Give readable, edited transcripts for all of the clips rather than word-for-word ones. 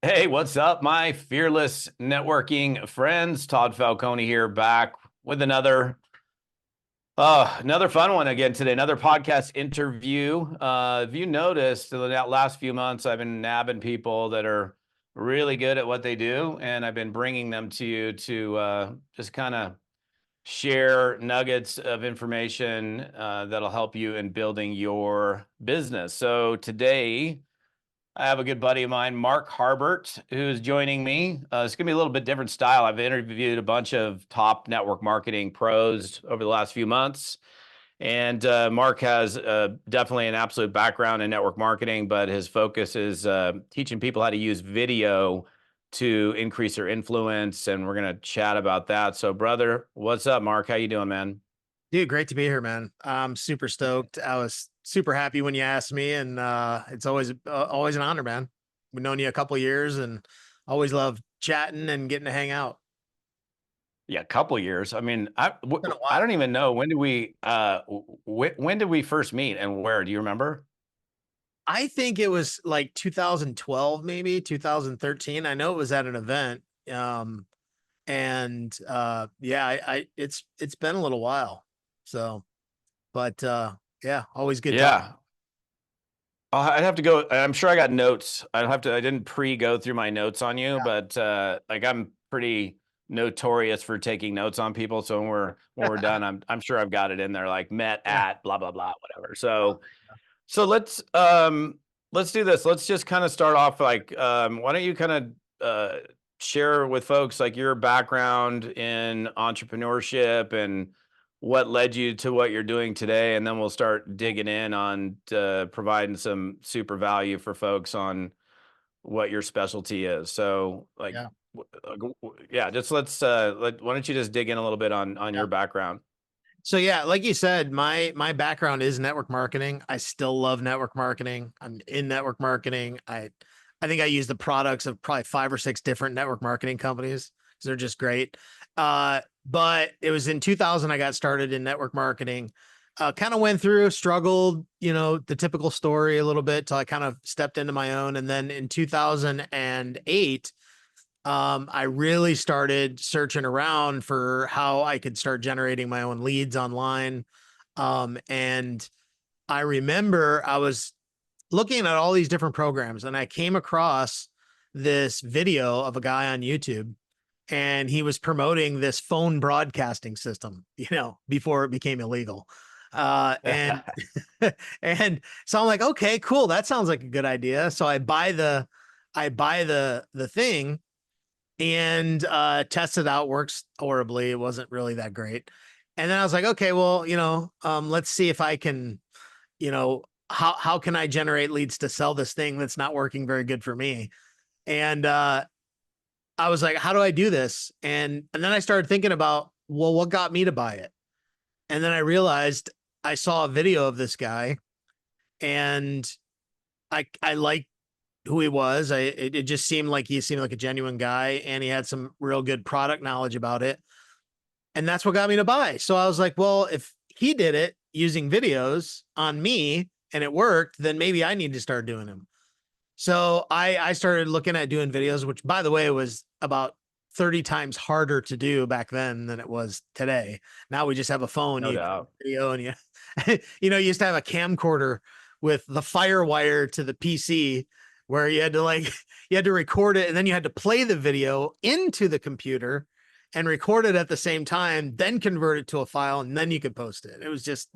Hey, what's up, my fearless networking friends? Todd Falcone here, back with another fun one again today. Another podcast interview. If you noticed, in the last few months, I've been nabbing people that are really good at what they do, and I've been bringing them to you to just kind of share nuggets of information that'll help you in building your business. So today, I have a good buddy of mine, Mark Harbert, who's joining me. It's going to be a little bit different style. I've interviewed a bunch of top network marketing pros over the last few months. And Mark has definitely an absolute background in network marketing, but his focus is teaching people how to use video to increase their influence. And we're going to chat about that. So, brother, what's up, Mark? How you doing, man? Dude, great to be here, man. I'm super stoked. I was super happy when you asked me, and it's always an honor, man. We've known you a couple years, and always love chatting and getting to hang out. Yeah, a couple years. I mean, It's been a I while. don't even know when did we first meet and where? Do you remember? I think it was like 2012, maybe 2013. I know it was at an event. And yeah, it's been a little while. So, but yeah, always good talk. Yeah. I'd have to go. I'm sure I got notes. I didn't go through my notes on you, but like I'm pretty notorious for taking notes on people. So when we're done, I'm sure I've got it in there, like met Yeah. at blah blah blah, whatever. So let's do this. Let's just kind of start off like why don't you kind of share with folks like your background in entrepreneurship and what led you to what you're doing today, and then we'll start digging in on providing some super value for folks on what your specialty is. So like Yeah. yeah, just why don't you just dig in a little bit on Yeah. your background? So yeah, like you said, my background is network marketing. I still love network marketing. I'm in network marketing. I think I use the products of probably 5 or 6 different network marketing companies because they're just great. But it was in 2000 I got started in network marketing. Kind of went through, struggled, the typical story a little bit till I kind of stepped into my own. And then in 2008, I really started searching around for how I could start generating my own leads online. And I remember I was looking at all these different programs and I came across this video of a guy on YouTube and he was promoting this phone broadcasting system, before it became illegal. And and so I'm like, okay, cool. That sounds like a good idea. So I buy the thing and test it out. Works horribly. It wasn't really that great. And then I was like, okay, well, let's see if I can, how can I generate leads to sell this thing that's not working very good for me? And I was like, how do I do this? And then I started thinking about, well, what got me to buy it? And then I realized I saw a video of this guy and I liked who he was. It just seemed like he seemed like a genuine guy and he had some real good product knowledge about it. And that's what got me to buy. So I was like, well, if he did it using videos on me and it worked, then maybe I need to start doing them. So I started looking at doing videos, which by the way was about 30 times harder to do back then than it was today. Now we just have a phone, No you doubt. video and you you used to have a camcorder with the fire wire to the PC where you had to you had to record it and then you had to play the video into the computer and record it at the same time, then convert it to a file and then you could post it. It was just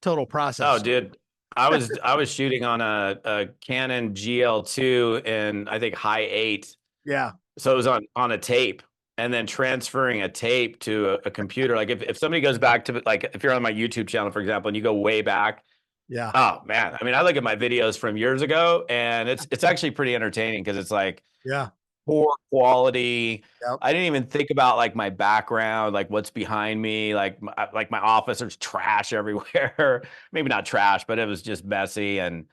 total Oh, process. dude, I was shooting on a Canon GL2 and I think high eight, Yeah. so it was on a tape, and then transferring a tape to a computer. Like if somebody goes back to like if you're on my YouTube channel, for example, and you go way back, Yeah. oh man, I mean, I look at my videos from years ago, and it's actually pretty entertaining because it's like Yeah. poor quality. Yep. I didn't even think about like my background, like what's behind me, like my office. There's trash everywhere. Maybe not trash, but it was just messy. And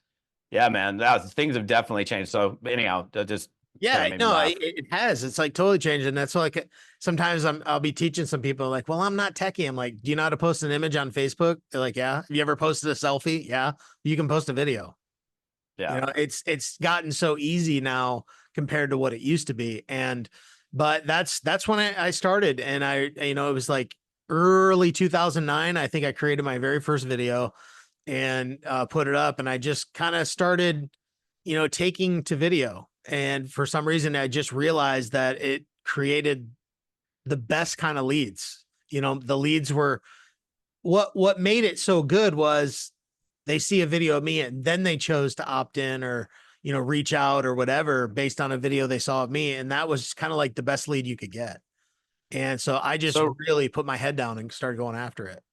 yeah, man, things have definitely changed. So anyhow, that just kind of Yeah, made me no, laugh. it has. It's like totally changed, and that's like sometimes I'll be teaching some people like, well, I'm not techie. I'm like, do you know how to post an image on Facebook? They're like, yeah. Have you ever posted a selfie? Yeah. You can post a video. Yeah. It's gotten so easy now compared to what it used to be. But that's when I started, and it was like early 2009. I think I created my very first video and put it up, and I just kind of started, taking to video. And for some reason, I just realized that it created the best kind of leads. The leads were what made it so good was they see a video of me and then they chose to opt in or, reach out or whatever based on a video they saw of me. And that was kind of like the best lead you could get. And so I just So really put my head down and started going after it.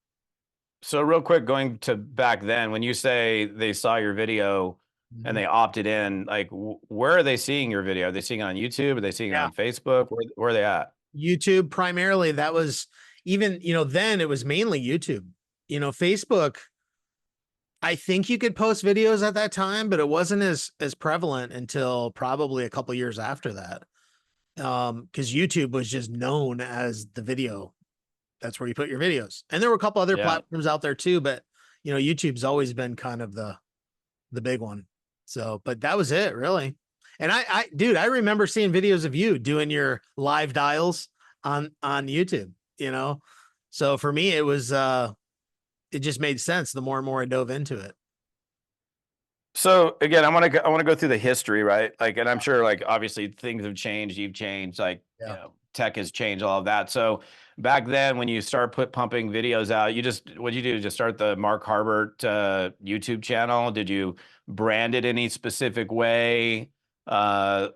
So real quick, going to back then, when you say they saw your video and Mhm. they opted in, like where are they seeing your video? Are they seeing it on YouTube? Are they seeing it Yeah. on Facebook? Where are they at? YouTube primarily. That was even, then it was mainly YouTube. Facebook, I think you could post videos at that time, but it wasn't as prevalent until probably a couple years after that. Because YouTube was just known as the video. That's where you put your videos. And there were a couple other Yeah. platforms out there too, but YouTube's always been kind of the big one. So, but that was it really. And dude, I remember seeing videos of you doing your live dials on YouTube, So for me, it was it just made sense the more and more I dove into it. So again, I want to go through the history, right? Like, and I'm sure, like, obviously things have changed, you've changed, like, Yeah. tech has changed, all of that. So back then, when you start pumping videos out, what'd you do? Just start the Mark Harbert YouTube channel? Did you brand it any specific way? Uh,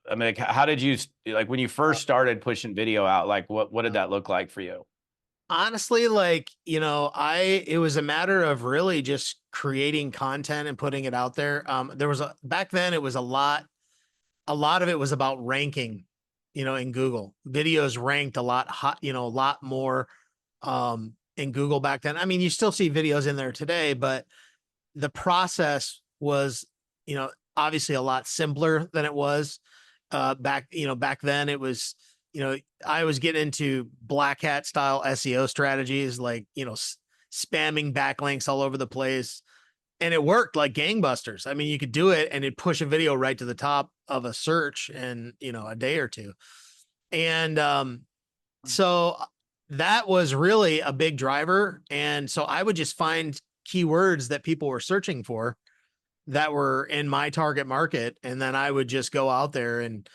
I mean, like, how did you like when you first started pushing video out? Like, what did that look like for you? Honestly, like, it was a matter of really just creating content and putting it out there. There was back then it was a lot of it was about ranking, in Google. Videos ranked a lot hot, a lot more in Google back then. I mean, you still see videos in there today, but the process was, obviously a lot simpler than it was back then. It was, I was getting into black hat style SEO strategies, like, spamming backlinks all over the place. And it worked like gangbusters. I mean, you could do it and it'd push a video right to the top of a search in, a day or two. And so that was really a big driver. And so I would just find keywords that people were searching for that were in my target market. And then I would just go out there and,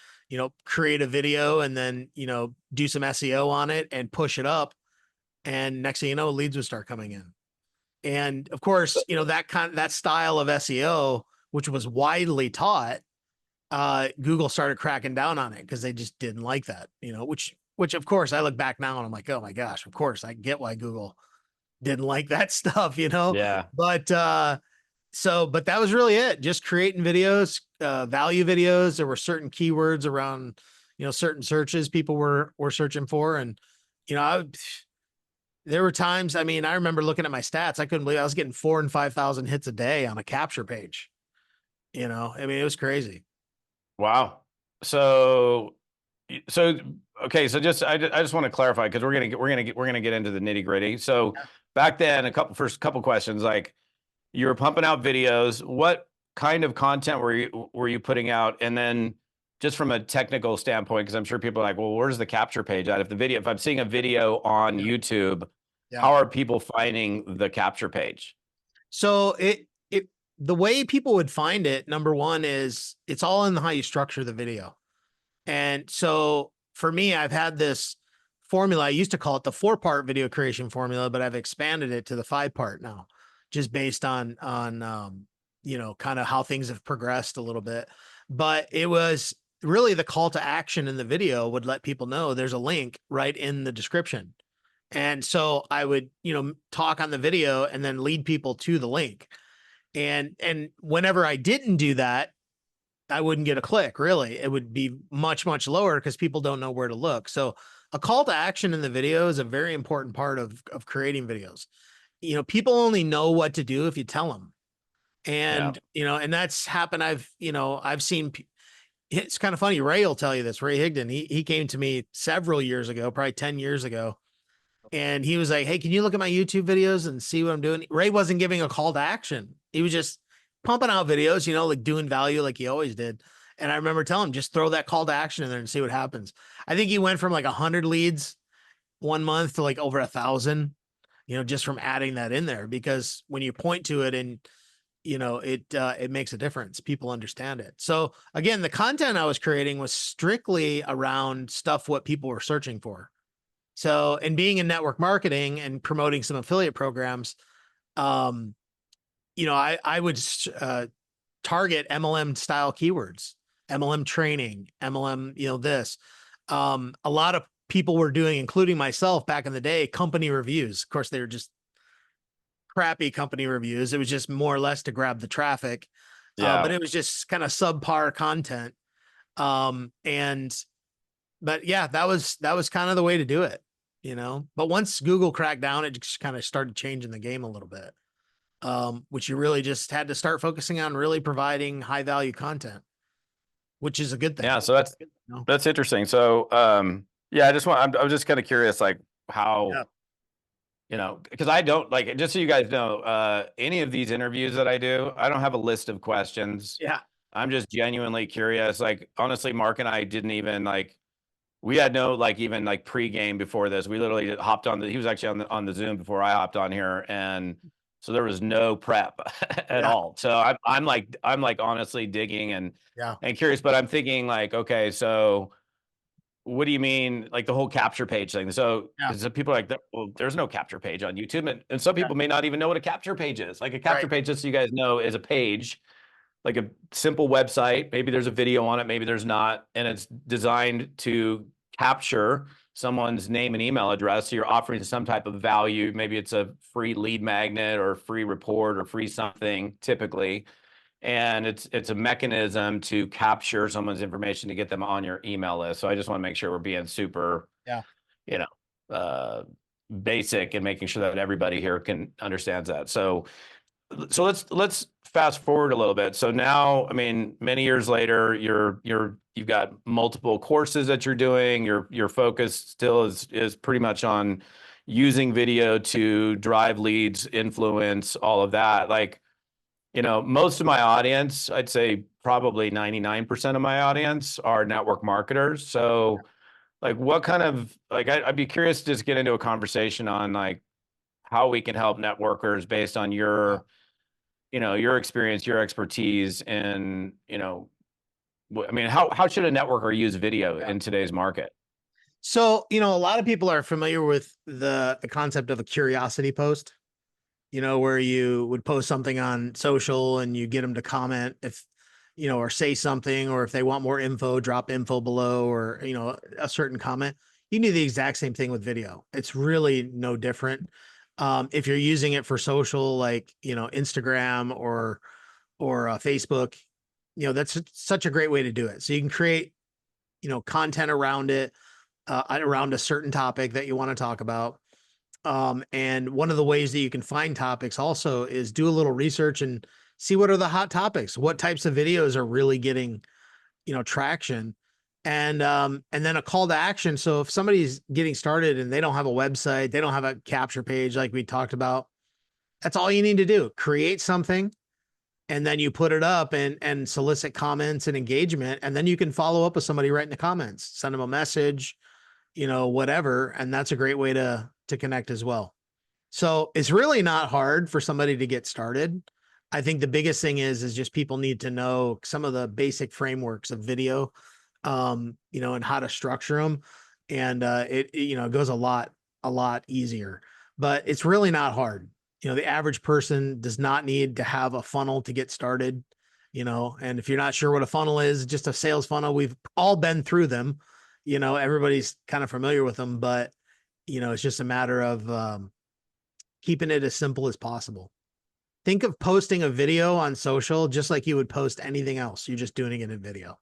create a video and then, do some SEO on it and push it up. And next thing you know, leads would start coming in. And of course, that style of SEO, which was widely taught, Google started cracking down on it because they just didn't like that, which of course I look back now and I'm like, oh my gosh, of course I get why Google didn't like that stuff. Yeah. But but that was really it. Just creating videos, value videos. There were certain keywords around, certain searches people were searching for. And, there were times, I mean, I remember looking at my stats. I couldn't believe I was getting 4,000 and 5,000 hits a day on a capture page. I mean, it was crazy. Wow. So, so okay. So I just want to clarify because we're gonna get into the nitty gritty. So back then, first couple questions, like you were pumping out videos. What kind of content were you putting out? And then just from a technical standpoint, because I'm sure people are like, well, where's the capture page at? If I'm seeing a video on YouTube, Yeah. how are people finding the capture page? So the way people would find it, number one, is it's all in how you structure the video. And so for me, I've had this formula. I used to call it the 4-part video creation formula, but I've expanded it to the 5-part now, just based on kind of how things have progressed a little bit. But it was really the call to action in the video would let people know there's a link right in the description. And so I would, talk on the video and then lead people to the link. And whenever I didn't do that, I wouldn't get a click. Really, it would be much, much lower because people don't know where to look. So a call to action in the video is a very important part of creating videos. People only know what to do if you tell them. Yeah. And, and that's happened. I've seen, it's kind of funny. Ray will tell you this. Ray Higdon, he came to me several years ago, probably 10 years ago. And he was like, hey, can you look at my YouTube videos and see what I'm doing? Ray wasn't giving a call to action. He was just pumping out videos, like doing value like he always did. And I remember telling him, just throw that call to action in there and see what happens. I think he went from like 100 leads 1 month to like over 1,000, just from adding that in there, because when you point to it and it makes a difference. People understand it. So again, the content I was creating was strictly around stuff what people were searching for. So, and being in network marketing and promoting some affiliate programs, um, I would target MLM style keywords, MLM training, MLM, this. A lot of people were doing, including myself back in the day, company reviews. Of course, they were just crappy company reviews. It was just more or less to grab the traffic. But Yeah. it was just kind of subpar content. And but yeah, that was kind of the way to do it, But once Google cracked down, it just kind of started changing the game a little bit. Which you really just had to start focusing on really providing high value content, which is a good thing. Yeah. So that's interesting. So, yeah, I was just kind of curious, like how, because I don't like, just so you guys know, any of these interviews that I do, I don't have a list of questions. Yeah. I'm just genuinely curious. Like, honestly, Mark and I didn't even we had no even pregame before this. We literally hopped on he was actually on the Zoom before I hopped on here. And so there was no prep at Yeah. all. So I'm like honestly digging and Yeah. curious, but I'm thinking like, okay, so what do you mean, like the whole capture page thing? So, Yeah. so people are like, well, there's no capture page on YouTube, and some Yeah. people may not even know what a capture page is. Like a capture Right. page, just so you guys know, is a page, like a simple website. Maybe there's a video on it, maybe there's not, and it's designed to capture someone's name and email address. So you're offering some type of value. Maybe it's a free lead magnet or a free report or free something, typically. And it's a mechanism to capture someone's information to get them on your email list. So I just want to make sure we're being super, Yeah. you know, basic and making sure that everybody here can understands that. So let's fast forward a little bit. So now, I mean, many years later, you've got multiple courses that you're doing. Your focus still is pretty much on using video to drive leads, influence, all of that. Like, most of my audience, I'd say probably 99% of my audience are network marketers. So like what kind of I'd be curious to just get into a conversation on like how we can help networkers based on Yeah. your experience, your expertise, and I mean, how should a networker use video Yeah. in today's market? So, a lot of people are familiar with the concept of a curiosity post, where you would post something on social and you get them to comment if, or say something, or if they want more info, drop info below, or, a certain comment. You can do the exact same thing with video. It's really no different. If you're using it for social, like, Instagram or Facebook, that's such a great way to do it. So you can create, content around it, around a certain topic that you want to talk about. And one of the ways that you can find topics also is do a little research and see what are the hot topics, what types of videos are really getting, traction, and then a call to action. So if somebody's getting started and they don't have a website, they don't have a capture page like we talked about, that's all you need to do. Create something, and then you put it up and solicit comments and engagement, and then you can follow up with somebody right in the comments, send them a message, whatever. And that's a great way to connect as well. So it's really not hard for somebody to get started. I think the biggest thing is just people need to know some of the basic frameworks of video, and how to structure them. And it goes a lot easier, but it's really not hard. The average person does not need to have a funnel to get started, and if you're not sure what a funnel is, just a sales funnel, we've all been through them. Everybody's kind of familiar with them, but it's just a matter of keeping it as simple as possible. Think of posting a video on social just like you would post anything else. You're just doing it in video.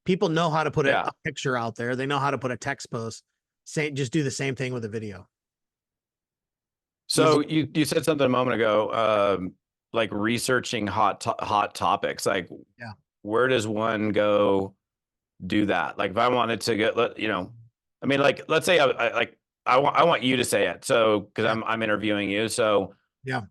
People know how to put Yeah. a picture out there. They know how to put a text post. Just do the same thing with a video. So Easy. you said something a moment ago, like researching hot topics. Like, Yeah. where does one go do that? Like, if I wanted to get, I mean, like, let's say I want you to say it. So, because Yeah. I'm interviewing you. So, Yeah.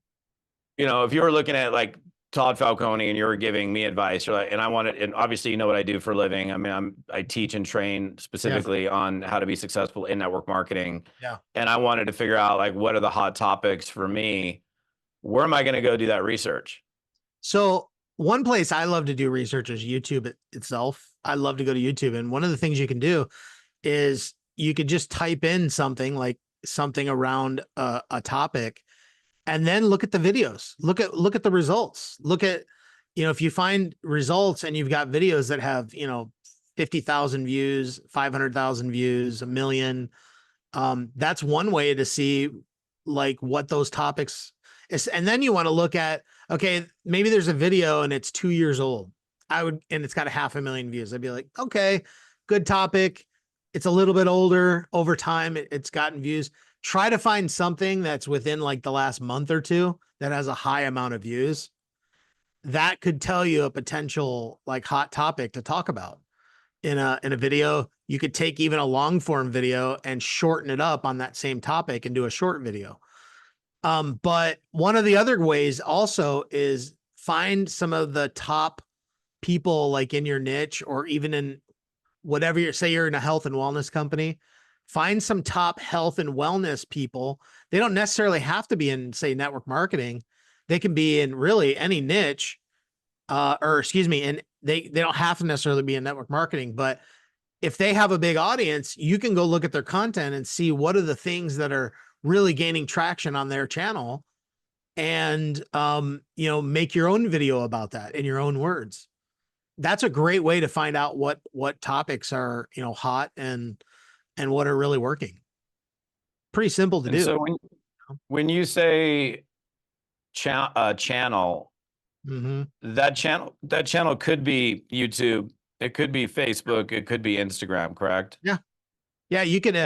if you were looking at like Todd Falcone and you're giving me advice, you're like, and I want it, and obviously you know what I do for a living. I mean, I teach and train specifically on how to be successful in network marketing. Yeah. And I wanted to figure out like what are the hot topics for me? Where am I going to go do that research? So one place I love to do research is YouTube itself. I love to go to YouTube. And one of the things you can do is you could just type in something like something around a topic and then look at the videos. Look at the results. Look at, if you find results and you've got videos that have, 50,000 views, 500,000 views, a million, that's one way to see like what those topics is. And then you want to look at, okay, maybe there's a video and it's 2 years old. And it's got 500,000 views. I'd be like, okay, good topic. It's a little bit older. Over time, it's gotten views. Try to find something that's within like the last month or two that has a high amount of views. That could tell you a potential like hot topic to talk about in a video. You could take even a long form video and shorten it up on that same topic and do a short video. But one of the other ways also is find some of the top people like in your niche or even in whatever you're in a health and wellness company, find some top health and wellness people. They don't necessarily have to be in, say, network marketing. They can be in really any niche, and they don't have to necessarily be in network marketing, but if they have a big audience, you can go look at their content and see what are the things that are really gaining traction on their channel and, make your own video about that in your own words. That's a great way to find out what topics are, hot and what are really working. Pretty simple to do. So when you say channel, that channel could be YouTube, it could be Facebook, it could be Instagram, correct? Yeah, you could.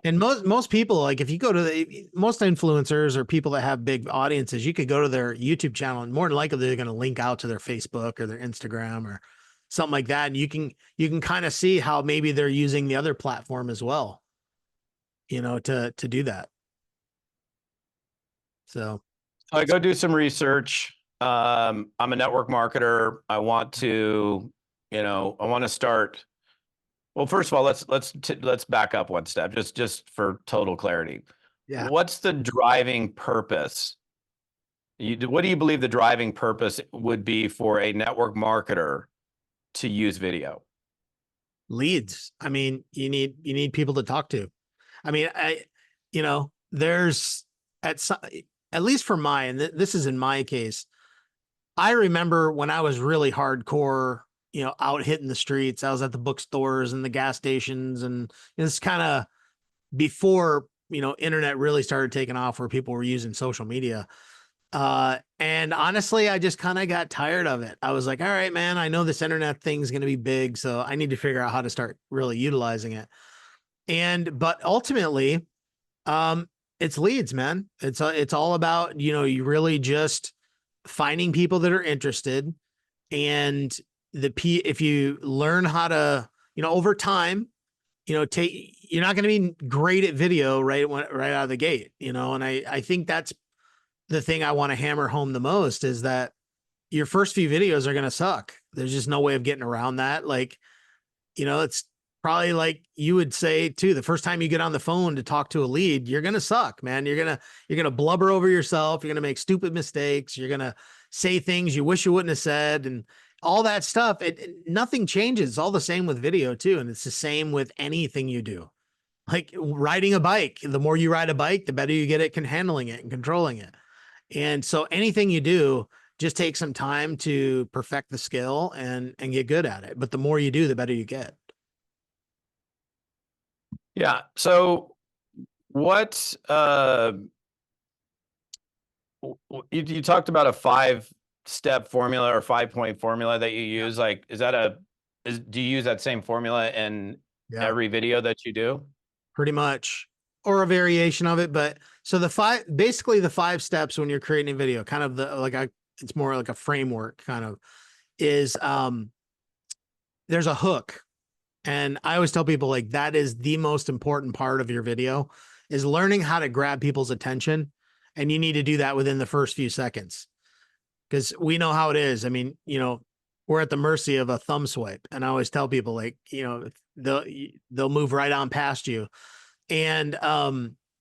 And most people, like if you go to most influencers or people that have big audiences, you could go to their YouTube channel and more than likely they're going to link out to their Facebook or their Instagram or something like that. And you can kind of see how maybe they're using the other platform as well, to do that. So I go do some research. I'm a network marketer. I want to, start. Well, first of all, let's back up one step, just for total clarity. Yeah. What's the driving purpose? What do you believe the driving purpose would be for a network marketer to use video? Leads. I mean, you need people to talk to. I mean, there's at least for mine, this is in my case. I remember when I was really hardcore, out hitting the streets. I was at the bookstores and the gas stations, and it's kind of before, internet really started taking off where people were using social media. And honestly, I just kind of got tired of it. I was like, all right, man, I know this internet thing's going to be big, so I need to figure out how to start really utilizing it. But ultimately, it's leads, man. It's all about, you really just finding people that are interested, and if you learn how to, over time, you're not going to be great at video right out of the gate, and I think that's the thing I want to hammer home the most is that your first few videos are going to suck. There's just no way of getting around that. Like, it's probably like you would say too, the first time you get on the phone to talk to a lead, you're going to suck, man. You're going to blubber over yourself. You're going to make stupid mistakes. You're going to say things you wish you wouldn't have said and all that stuff. Nothing changes. It's all the same with video too. And it's the same with anything you do. Like riding a bike. The more you ride a bike, the better you get at handling it and controlling it. And so anything you do, just take some time to perfect the skill and get good at it. But the more you do, the better you get. Yeah. So what, you talked about a 5-step formula or 5-point formula that you use. Like, do you use that same formula in every video that you do? Pretty much, or a variation of it. But so the 5 steps when you're creating a video, kind of it's more like a framework kind of is, there's a hook. And I always tell people like that is the most important part of your video is learning how to grab people's attention. And you need to do that within the first few seconds. because we know how it is. I mean, we're at the mercy of a thumb swipe. And I always tell people, like, they'll move right on past you. And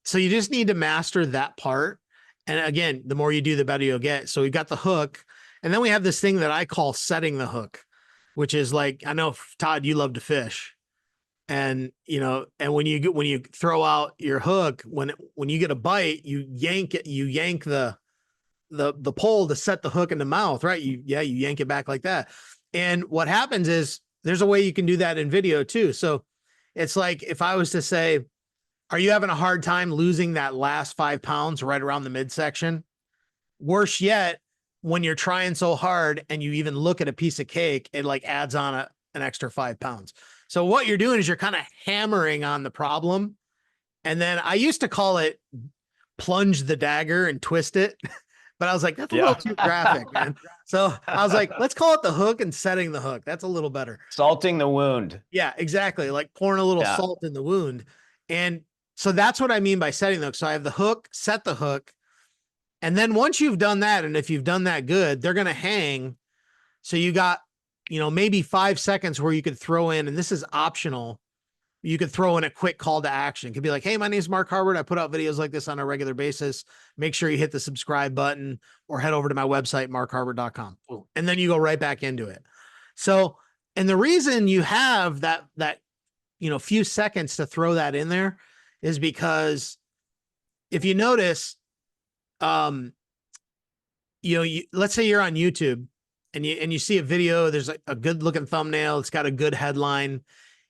so you just need to master that part. And again, the more you do, the better you'll get. So we've got the hook. And then we have this thing that I call setting the hook, which is like, I know, Todd, you love to fish. And and when you throw out your hook, when you get a bite, you yank the pole to set the hook in the mouth, right? You yank it back like that. And what happens is there's a way you can do that in video too. So it's like, if I was to say, are you having a hard time losing that last 5 pounds right around the midsection? Worse yet, when you're trying so hard and you even look at a piece of cake, it like adds on an extra 5 pounds. So what you're doing is you're kind of hammering on the problem. And then I used to call it plunge the dagger and twist it. But I was like, that's a little too graphic, man. So I was like, let's call it the hook and setting the hook. That's a little better. Salting the wound. Yeah, exactly. Like pouring a little salt in the wound. And so that's what I mean by setting the hook. So I have the hook, set the hook. And then once you've done that, and if you've done that good, they're going to hang. So you got, maybe 5 seconds where you could throw in, and this is optional, you could throw in a quick call to action. It could be like, hey, my name is Mark Harbert. I put out videos like this on a regular basis. Make sure you hit the subscribe button or head over to my website, markharbert.com. And then you go right back into it. So, and the reason you have that few seconds to throw that in there is because if you notice, let's say you're on YouTube and you see a video, there's a good looking thumbnail. It's got a good headline.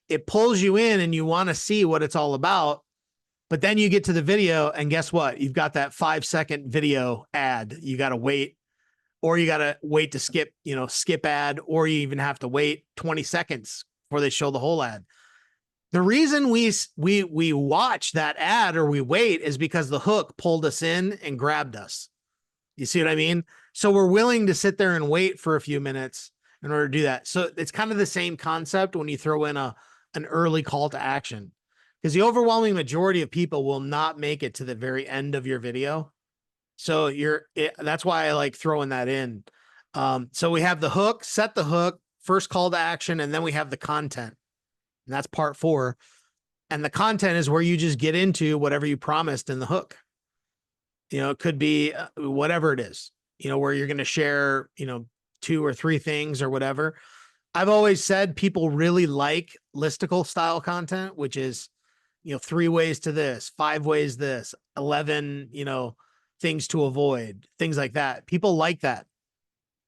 It pulls you in and you want to see what it's all about. But then you get to the video and guess what? You've got that 5-second video ad. You got to wait, or you got to wait to skip ad, or you even have to wait 20 seconds before they show the whole ad. The reason we watch that ad or we wait is because the hook pulled us in and grabbed us. You see what I mean? So we're willing to sit there and wait for a few minutes in order to do that. So it's kind of the same concept when you throw in an early call to action, because the overwhelming majority of people will not make it to the very end of your video. So that's why I like throwing that in. So we have the hook, set the hook, first call to action, and then we have the content. And that's part 4. And the content is where you just get into whatever you promised in the hook. It could be whatever it is, where you're going to share, 2 or 3 things or whatever. I've always said people really like listicle style content, which is, 3 ways to this, 5 ways this, 11, things to avoid, things like that. People like that.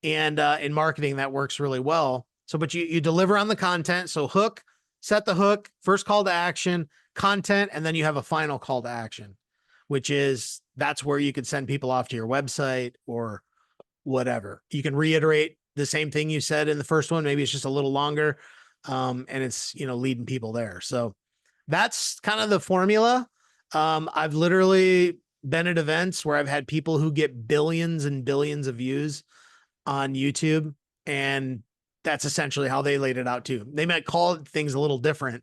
And in marketing, that works really well. So, but you deliver on the content. So hook, set the hook, first call to action, content, and then you have a final call to action, which is, that's where you could send people off to your website or whatever. You can reiterate the same thing you said in the first one. Maybe it's just a little longer. And it's, leading people there. So that's kind of the formula. I've literally been at events where I've had people who get billions and billions of views on YouTube. And that's essentially how they laid it out too. They might call things a little different,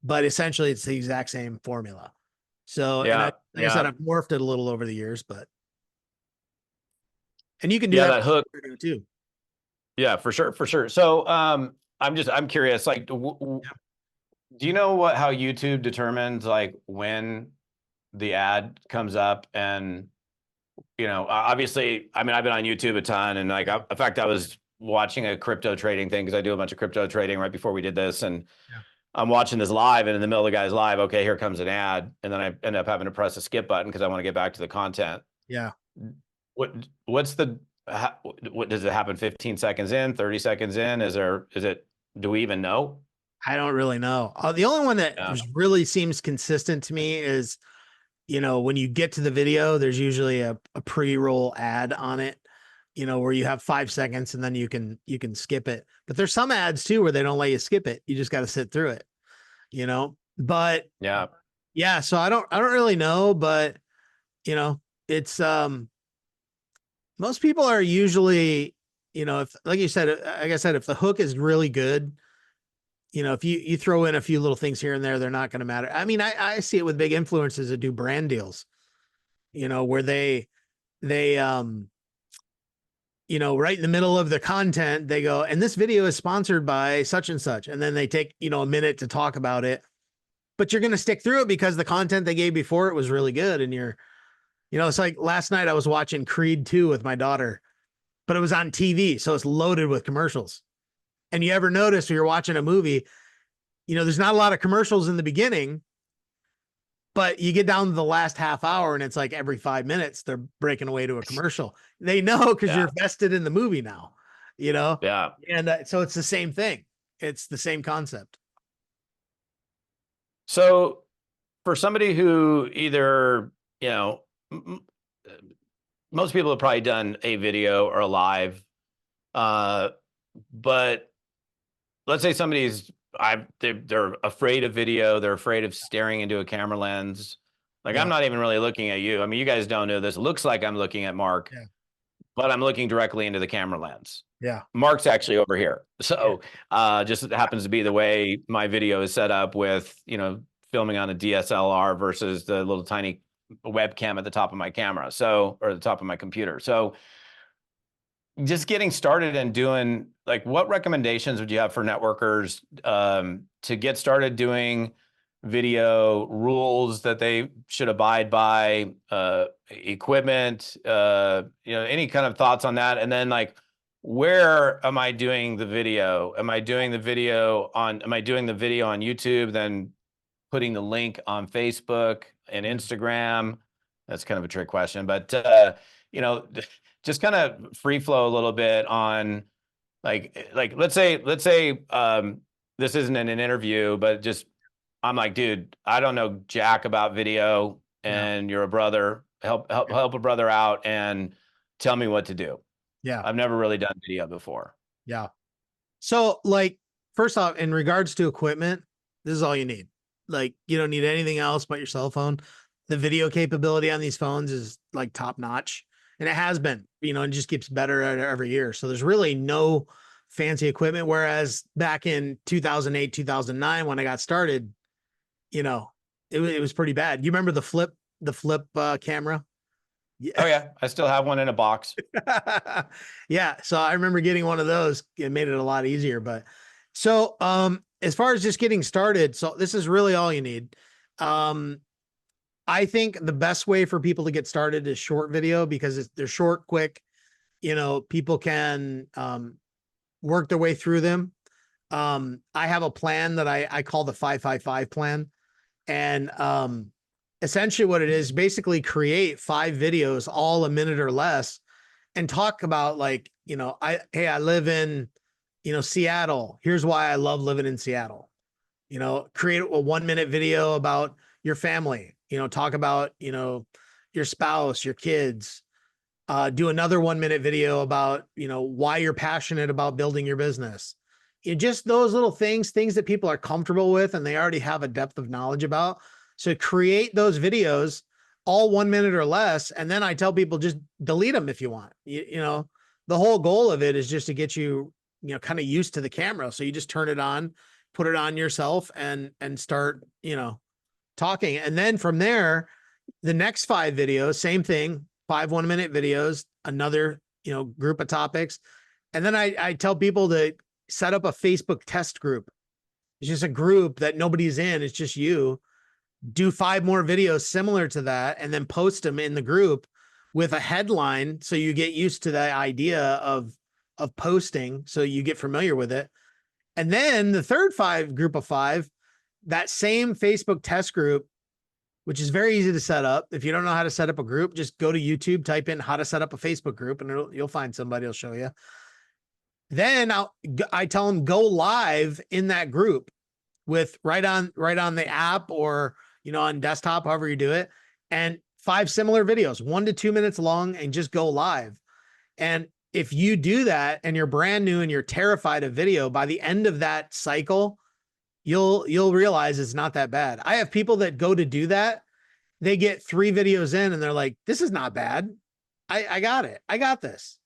but essentially it's the exact same formula. So, like I said, I've morphed it a little over the years, and you can do that hook too. Yeah, for sure. For sure. So, I'm curious, like, do you know how YouTube determines like when the ad comes up? And, obviously, I mean, I've been on YouTube a ton, and like, in fact, I was watching a crypto trading thing, because I do a bunch of crypto trading right before we did this. And I'm watching this live, and in the middle of the guy's live, okay, here comes an ad. And then I end up having to press the skip button because I want to get back to the content. Yeah. What does it happen 15 seconds in, 30 seconds in? Do we even know? I don't really know. The only one that really seems consistent to me is, when you get to the video, there's usually a pre-roll ad on it, where you have 5 seconds and then you can skip it. But there's some ads too where they don't let you skip it. You just got to sit through it, but so I don't really know, but it's most people are usually, if, like you said, like I said, if the hook is really good, if you throw in a few little things here and there, they're not going to matter. I mean, I see it with big influencers that do brand deals, where they you know, right in the middle of the content, they go, and this video is sponsored by such and such. And then they take, you know, a minute to talk about it, but you're going to stick through it because the content they gave before it was really good. And you're, you know, it's like last night I was watching Creed 2 with my daughter, but it was on TV. So it's loaded with commercials. And you ever notice when you're watching a movie, you know, there's not a lot of commercials in the beginning, but you get down to the last half hour and it's like every 5 minutes they're breaking away to a commercial. They know because you're vested in the movie now, you know? Yeah. And so it's the same thing. It's the same concept. So for somebody who either, you know, most people have probably done a video or a live, but let's say somebody's they're afraid of video, they're afraid of staring into a camera lens. Like I'm not even really looking at you. I mean, you guys don't know this. It looks like I'm looking at Mark, but I'm looking directly into the camera lens. Yeah. Mark's actually over here. So just happens to be the way my video is set up with, you know, filming on a DSLR versus the little tiny webcam at the top of my camera. So, or the top of my computer. So just getting started and doing, like, what recommendations would you have for networkers to get started doing video, rules that they should abide by, equipment, you know, any kind of thoughts on that? And then, like, where am I doing the video? Am I doing the video on YouTube, then putting the link on Facebook and Instagram? That's kind of a trick question, but you know, just kind of free flow a little bit on like let's say this isn't an interview, but just I'm like, dude, I don't know jack about video, and you're a brother. Help a brother out and tell me what to do. Yeah. I've never really done video before. Yeah. So, like, first off, in regards to equipment, this is all you need. Like, you don't need anything else but your cell phone. The video capability on these phones is like top notch, and it has been, you know, and just keeps better every year. So there's really no fancy equipment. Whereas back in 2008, 2009, when I got started, you know, it was pretty bad. You remember the flip camera? Yeah. Oh yeah, I still have one in a box. Yeah, so I remember getting one of those. It made it a lot easier. But so as far as just getting started, so this is really all you need. I think the best way for people to get started is short video, because they're short, quick. You know, people can work their way through them. I have a plan that I call the 555 plan. And essentially what it is, basically create 5 videos, all a minute or less, and talk about, like, you know, I live in, you know, Seattle. Here's why I love living in Seattle. You know, create a 1-minute video about your family, you know, talk about, you know, your spouse, your kids. Do another 1-minute video about, you know, why you're passionate about building your business. Just those little things that people are comfortable with and they already have a depth of knowledge about. So create those videos, all 1 minute or less. And then I tell people, just delete them if you want. You know, the whole goal of it is just to get you, you know, kind of used to the camera. So you just turn it on, put it on yourself, and start, you know, talking. And then from there, the next 5 videos, same thing, 5 1-minute videos, another, you know, group of topics. And then I tell people to set up a Facebook test group. It's just a group that nobody's in. It's just you. Do 5 more videos similar to that, and then post them in the group with a headline. So you get used to the idea of posting. So you get familiar with it. And then the third group of 5, that same Facebook test group, which is very easy to set up. If you don't know how to set up a group, just go to YouTube, type in how to set up a Facebook group, and you'll find somebody will show you. Then I tell them, go live in that group with right on the app, or, you know, on desktop, however you do it, and 5 similar videos, 1 to 2 minutes long, and just go live. And if you do that and you're brand new and you're terrified of video, by the end of that cycle, you'll realize it's not that bad. I have people that go to do that. They get 3 videos in and they're like, this is not bad. I got it. I got this.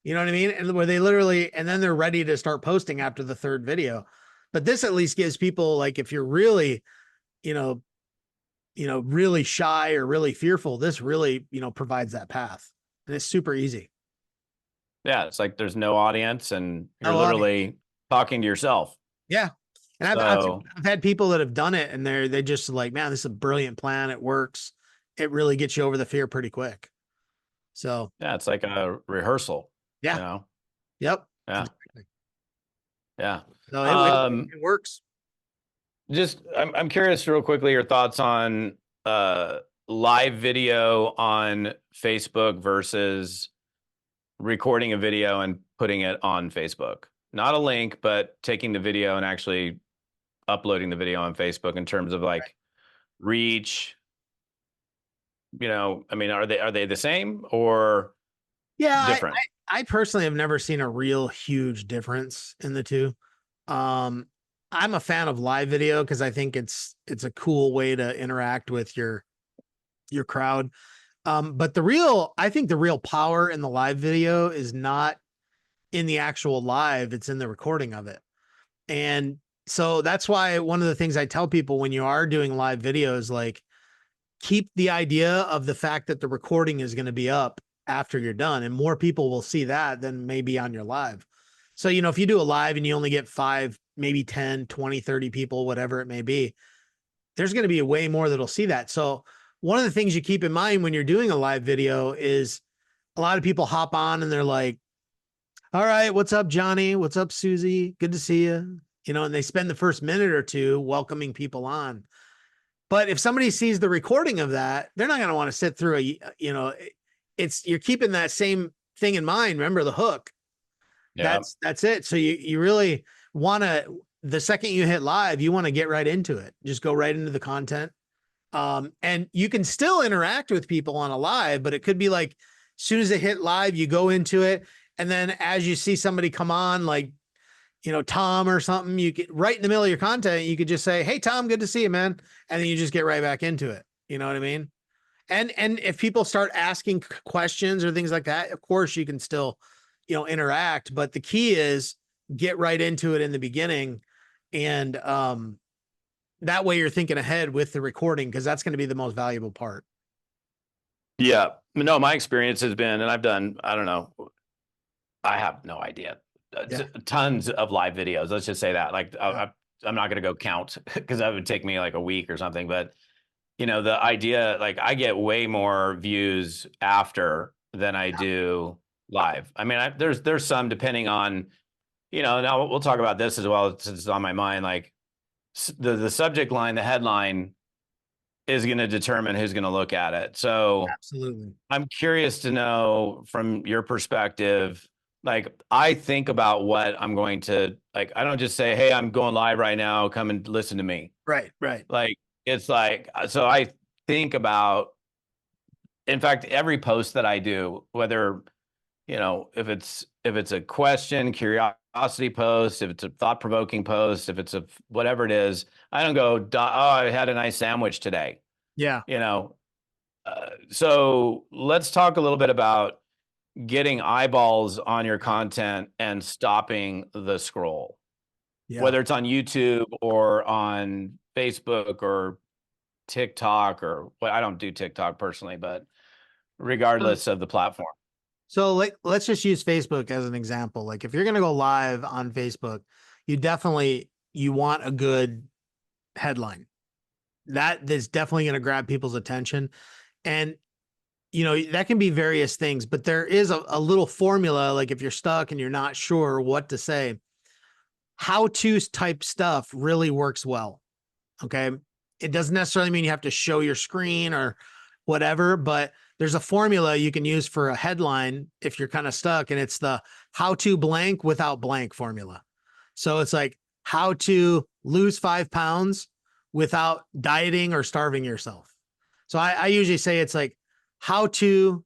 You know what I mean? And where they literally, and then they're ready to start posting after the 3rd video. But this at least gives people, like, if you're really, you know, really shy or really fearful, this really, you know, provides that path, and it's super easy. Yeah, it's like there's no audience and you're No audience. literally talking to yourself. Yeah. And So I've had people that have done it and they just like, man, this is a brilliant plan. It works. It really gets you over the fear pretty quick. So yeah, it's like a rehearsal, you yeah. know? Yep. Yeah. Exactly. Yeah. So Um, it works. I'm curious real quickly your thoughts on live video on Facebook versus recording a video and putting it on Facebook. Not a link, but taking the video and actually uploading the video on Facebook in terms of like reach, I mean, are they the same or Yeah. different? I personally have never seen a real huge difference in the two. Um, I'm a fan of live video because I think it's a cool way to interact with your crowd. But I think the real power in the live video is not in the actual live, it's in the recording of it. And so that's why one of the things I tell people when you are doing live videos, like keep the idea of the fact that the recording is going to be up after you're done, and more people will see that than maybe on your live. So, if you do a live and you only get 5, maybe 10, 20, 30 people, whatever it may be, there's going to be way more that'll see that. So one of the things you keep in mind when you're doing a live video is a lot of people hop on and they're like, all right, what's up, Johnny? What's up, Susie? Good to see you. And they spend the first minute or two welcoming people on. But if somebody sees the recording of that, they're not going to want to sit through you're keeping that same thing in mind. Remember the hook. Yeah. That's it. So you really want to, the second you hit live, you want to get right into it. Just go right into the content. And you can still interact with people on a live, but it could be like, as soon as it hit live, you go into it. And then as you see somebody come on, like, Tom or something, you get right in the middle of your content. You could just say, hey, Tom, good to see you, man. And then you just get right back into it. You know what I mean? And if people start asking questions or things like that, of course you can still, interact. But the key is get right into it in the beginning. And that way you're thinking ahead with the recording, because that's going to be the most valuable part. Yeah. No, my experience has been, and I don't know, I have no idea. Yeah. Tons of live videos. Let's just say that. Like, Yeah. I'm not going to go count because that would take me like a week or something. But the idea, like, I get way more views after than I do live. I mean, there's some depending on, now we'll talk about this as well since it's on my mind. Like the subject line, the headline is going to determine who's going to look at it. So Absolutely. I'm curious to know from your perspective, like I think about what I'm going to, like, I don't just say, hey, I'm going live right now, come and listen to me. Right. Right. Like, it's like, so I think about, in fact, every post that I do, whether, if it's a question, curiosity post, if it's a thought-provoking post, if it's a whatever it is, I don't go, oh, I had a nice sandwich today. Yeah. So let's talk a little bit about getting eyeballs on your content and stopping the scroll, Yeah. whether it's on YouTube or on Facebook or TikTok or what. I don't do TikTok personally, but regardless of the platform. So let's just use Facebook as an example. Like if you're going to go live on Facebook, you want a good headline. That is definitely going to grab people's attention. And that can be various things, but there is a little formula. Like if you're stuck and you're not sure what to say, how-to type stuff really works well. Okay. It doesn't necessarily mean you have to show your screen or whatever, but there's a formula you can use for a headline if you're kind of stuck, and it's the how to blank without blank formula. So it's like how to lose 5 pounds without dieting or starving yourself. So I usually say it's like how to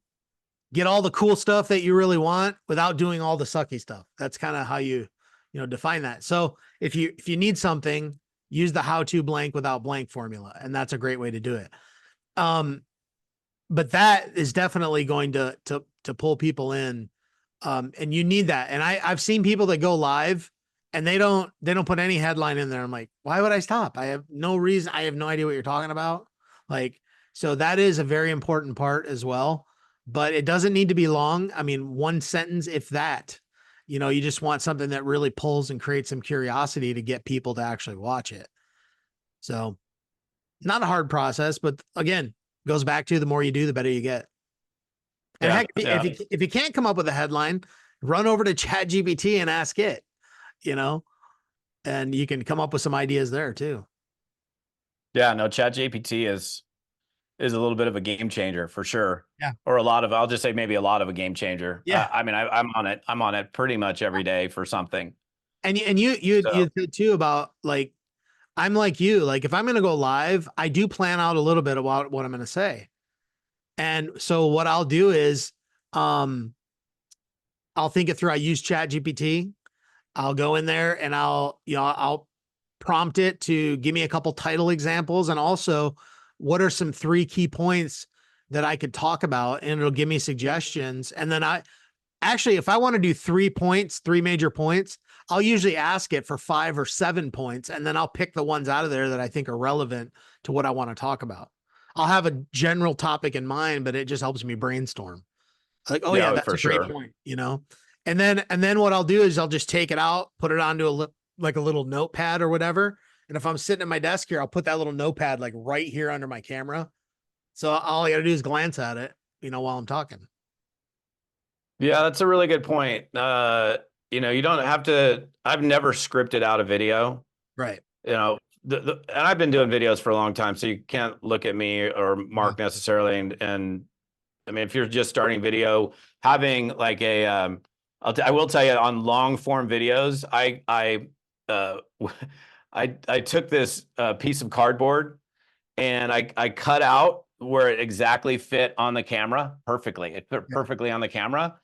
get all the cool stuff that you really want without doing all the sucky stuff. That's kind of how you define that. So if you need something, use the how to blank without blank formula, and that's a great way to do it. But that is definitely going to pull people in, and you need that. And I've seen people that go live and they don't put any headline in there. I'm like, why would I stop? I have no reason. I have no idea what you're talking about. Like, so that is a very important part as well. but it doesn't need to be long. I mean, one sentence, if that, you just want something that really pulls and creates some curiosity to get people to actually watch it. So not a hard process, but again, goes back to the more you do, the better you get. And Yeah, heck, yeah. if you can't come up with a headline, run over to Chat GPT and ask it, you know, and you can come up with some ideas there too. Yeah, no, Chat GPT is a little bit of a game changer for sure. Yeah. Or a lot of, I'll just say maybe a lot of a game changer. Yeah. I mean, I'm on it. I'm on it pretty much every day for something. And you So said too about like, I'm like you, like if I'm going to go live, I do plan out a little bit about what I'm going to say. And so what I'll do is, um, I'll think it through. I use Chat GPT. I'll go in there and I'll prompt it to give me a couple title examples and also what are some 3 key points that I could talk about, and it'll give me suggestions. And then if I want to do 3 points, 3 major points, I'll usually ask it for 5 or 7 points, and then I'll pick the ones out of there that I think are relevant to what I want to talk about. I'll have a general topic in mind, but it just helps me brainstorm. Like, oh yeah, yeah, that's for a great sure. point. And then what I'll do is I'll just take it out, put it onto like a little notepad or whatever. And if I'm sitting at my desk here, I'll put that little notepad like right here under my camera. So all I got to do is glance at it, while I'm talking. Yeah, that's a really good point. You don't have to, I've never scripted out a video, Right. you know, and I've been doing videos for a long time, so you can't look at me or Yeah. Mark necessarily. And I mean, if you're just starting video, having like I will tell you on long form videos, uh, I took this piece of cardboard and I cut out where it exactly fit on the camera perfectly. It fit Yeah. perfectly on the camera.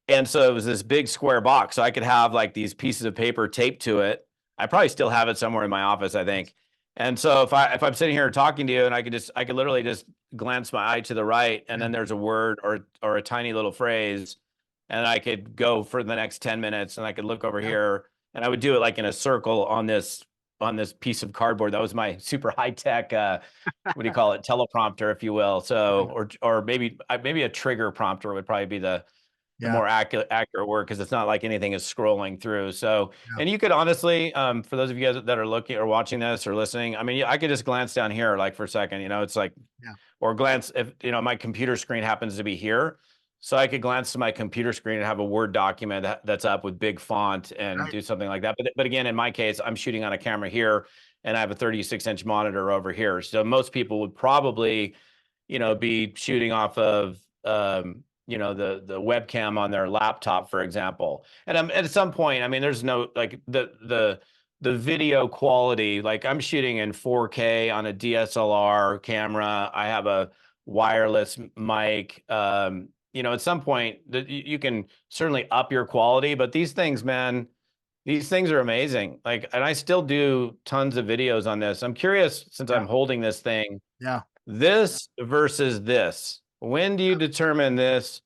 And so it was this big square box. So I could have like these pieces of paper taped to it. I probably still have it somewhere in my office, I think. And so if I'm sitting here talking to you and I could literally just glance my eye to the right and Yeah. then there's a word or a tiny little phrase and I could go for the next 10 minutes and I could look over Yeah. here and I would do it like in a circle on this piece of cardboard. That was my super high tech what do you call it, teleprompter, if you will. So or maybe a trigger prompter would probably be the Yeah. more accurate word, because it's not like anything is scrolling through. So, Yeah. and you could honestly, for those of you guys that are looking or watching this or listening, I mean, I could just glance down here like for a second, it's like, Yeah. or glance if, my computer screen happens to be here. So I could glance to my computer screen and have a Word document that's up with big font and Right. do something like that. But again, in my case, I'm shooting on a camera here and I have a 36-inch monitor over here. So most people would probably, be shooting off of, the webcam on their laptop, for example. And at some point, I mean, there's no like the video quality. Like I'm shooting in 4K on a DSLR camera. I have a wireless mic. At some point that you can certainly up your quality, but these things, man, these things are amazing. Like, and I still do tons of videos on this. I'm curious, since Yeah. I'm holding this thing, Yeah. this versus this. When do you determine this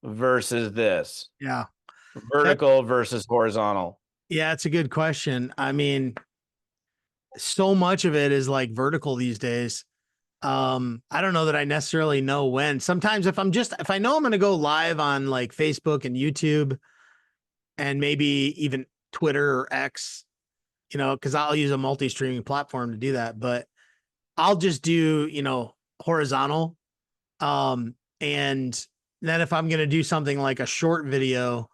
versus this? Yeah. That, Vertical versus horizontal. yeah, it's a good question. I mean, so much of it is like vertical these days. I don't know that I necessarily know when. Sometimes if I know I'm going to go live on like Facebook and YouTube and maybe even Twitter or X, because I'll use a multi-streaming platform to do that, but I'll just do, horizontal. And then if I'm going to do something like a short video,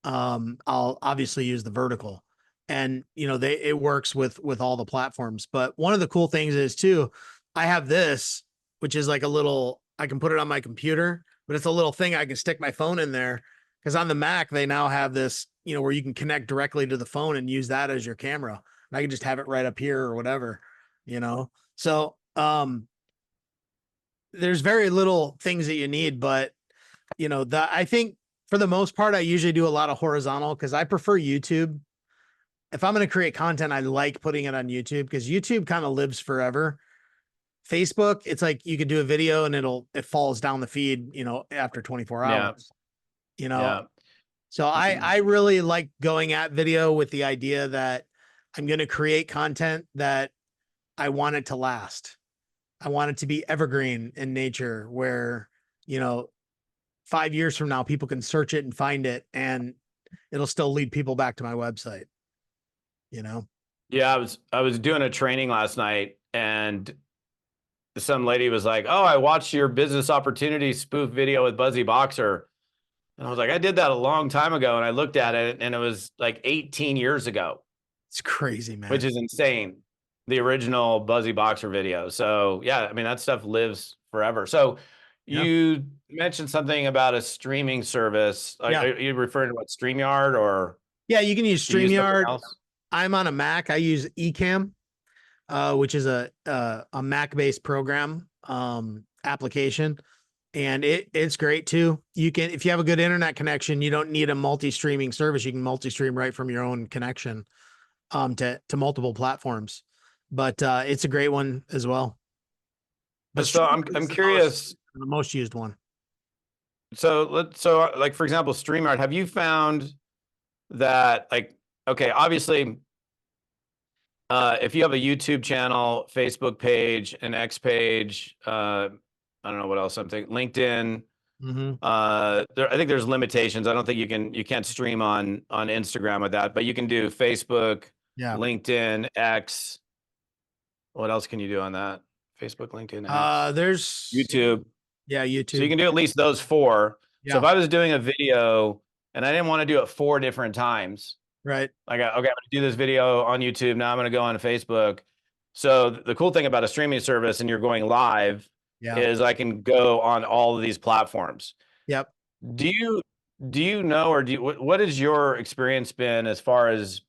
I'll obviously use the vertical. And it works with all the platforms. But one of the cool things is too, I have this, which is like I can put it on my computer, but it's a little thing I can stick my phone in there. Because on the Mac, they now have this, where you can connect directly to the phone and use that as your camera. And I can just have it right up here or whatever, you know. So there's very little things that you need, but I think for the most part, I usually do a lot of horizontal because I prefer YouTube. If I'm going to create content, I like putting it on YouTube because YouTube kind of lives forever. Facebook, it's like you could do a video and it falls down the feed, after 24 Yeah. hours, you know. Yeah. So I really like going at video with the idea that I'm going to create content that I want it to last. I want it to be evergreen in nature where, you know, 5 years from now, people can search it and find it, and it'll still lead people back to my website, you know? Yeah, I was doing a training last night, and some lady was like, "Oh, I watched your business opportunity spoof video with Buzzy Boxer." And I was like, "I did that a long time ago." And I looked at it, and it was like 18 years ago, It's crazy, which man. is insane. The original Buzzy Boxer video. So yeah, I mean, that stuff lives forever. So Yeah. you mentioned something about a streaming service. Yeah. Are you referring to what, StreamYard, or Yeah. You can use do you use something StreamYard. else? I'm on a Mac. I use Ecamm, which is a Mac-based program application, and it's great too. You can, if you have a good internet connection, you don't need a multi-streaming service. You can multi-stream right from your own connection to multiple platforms. But it's a great one as well. But So StreamYard I'm is curious. the most used one. So like, for example, StreamYard, have you found that, like, okay, obviously, if you have a YouTube channel, Facebook page, an X page, I don't know what else I'm thinking, LinkedIn, Mm-hmm. I think there's limitations. I don't think you can't stream on Instagram with that, but you can do Facebook, Yeah. LinkedIn, X. What else can you do on that? Facebook, LinkedIn, X, There's YouTube. yeah, So you YouTube. can do at least those four. So Yeah. if I was doing a video and I didn't want to do it 4 different times, Right. like, okay, I'm going to do this video on YouTube. Now I'm going to go on Facebook. So the cool thing about a streaming service, and you're going live, Yeah. is I can go on all of these platforms. Yep. Do you know, or what has your experience been as far as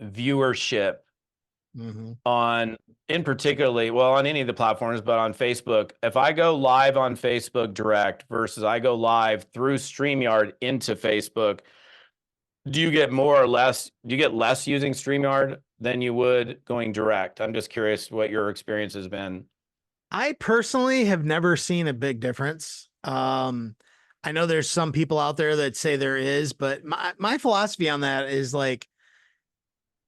viewership Mm-hmm. on, in particularly, well, on any of the platforms, but on Facebook? If I go live on Facebook direct versus I go live through StreamYard into Facebook, do you get more or less, do you get less using StreamYard than you would going direct? I'm just curious what your experience has been. I personally have never seen a big difference. I know there's some people out there that say there is, but my philosophy on that is like,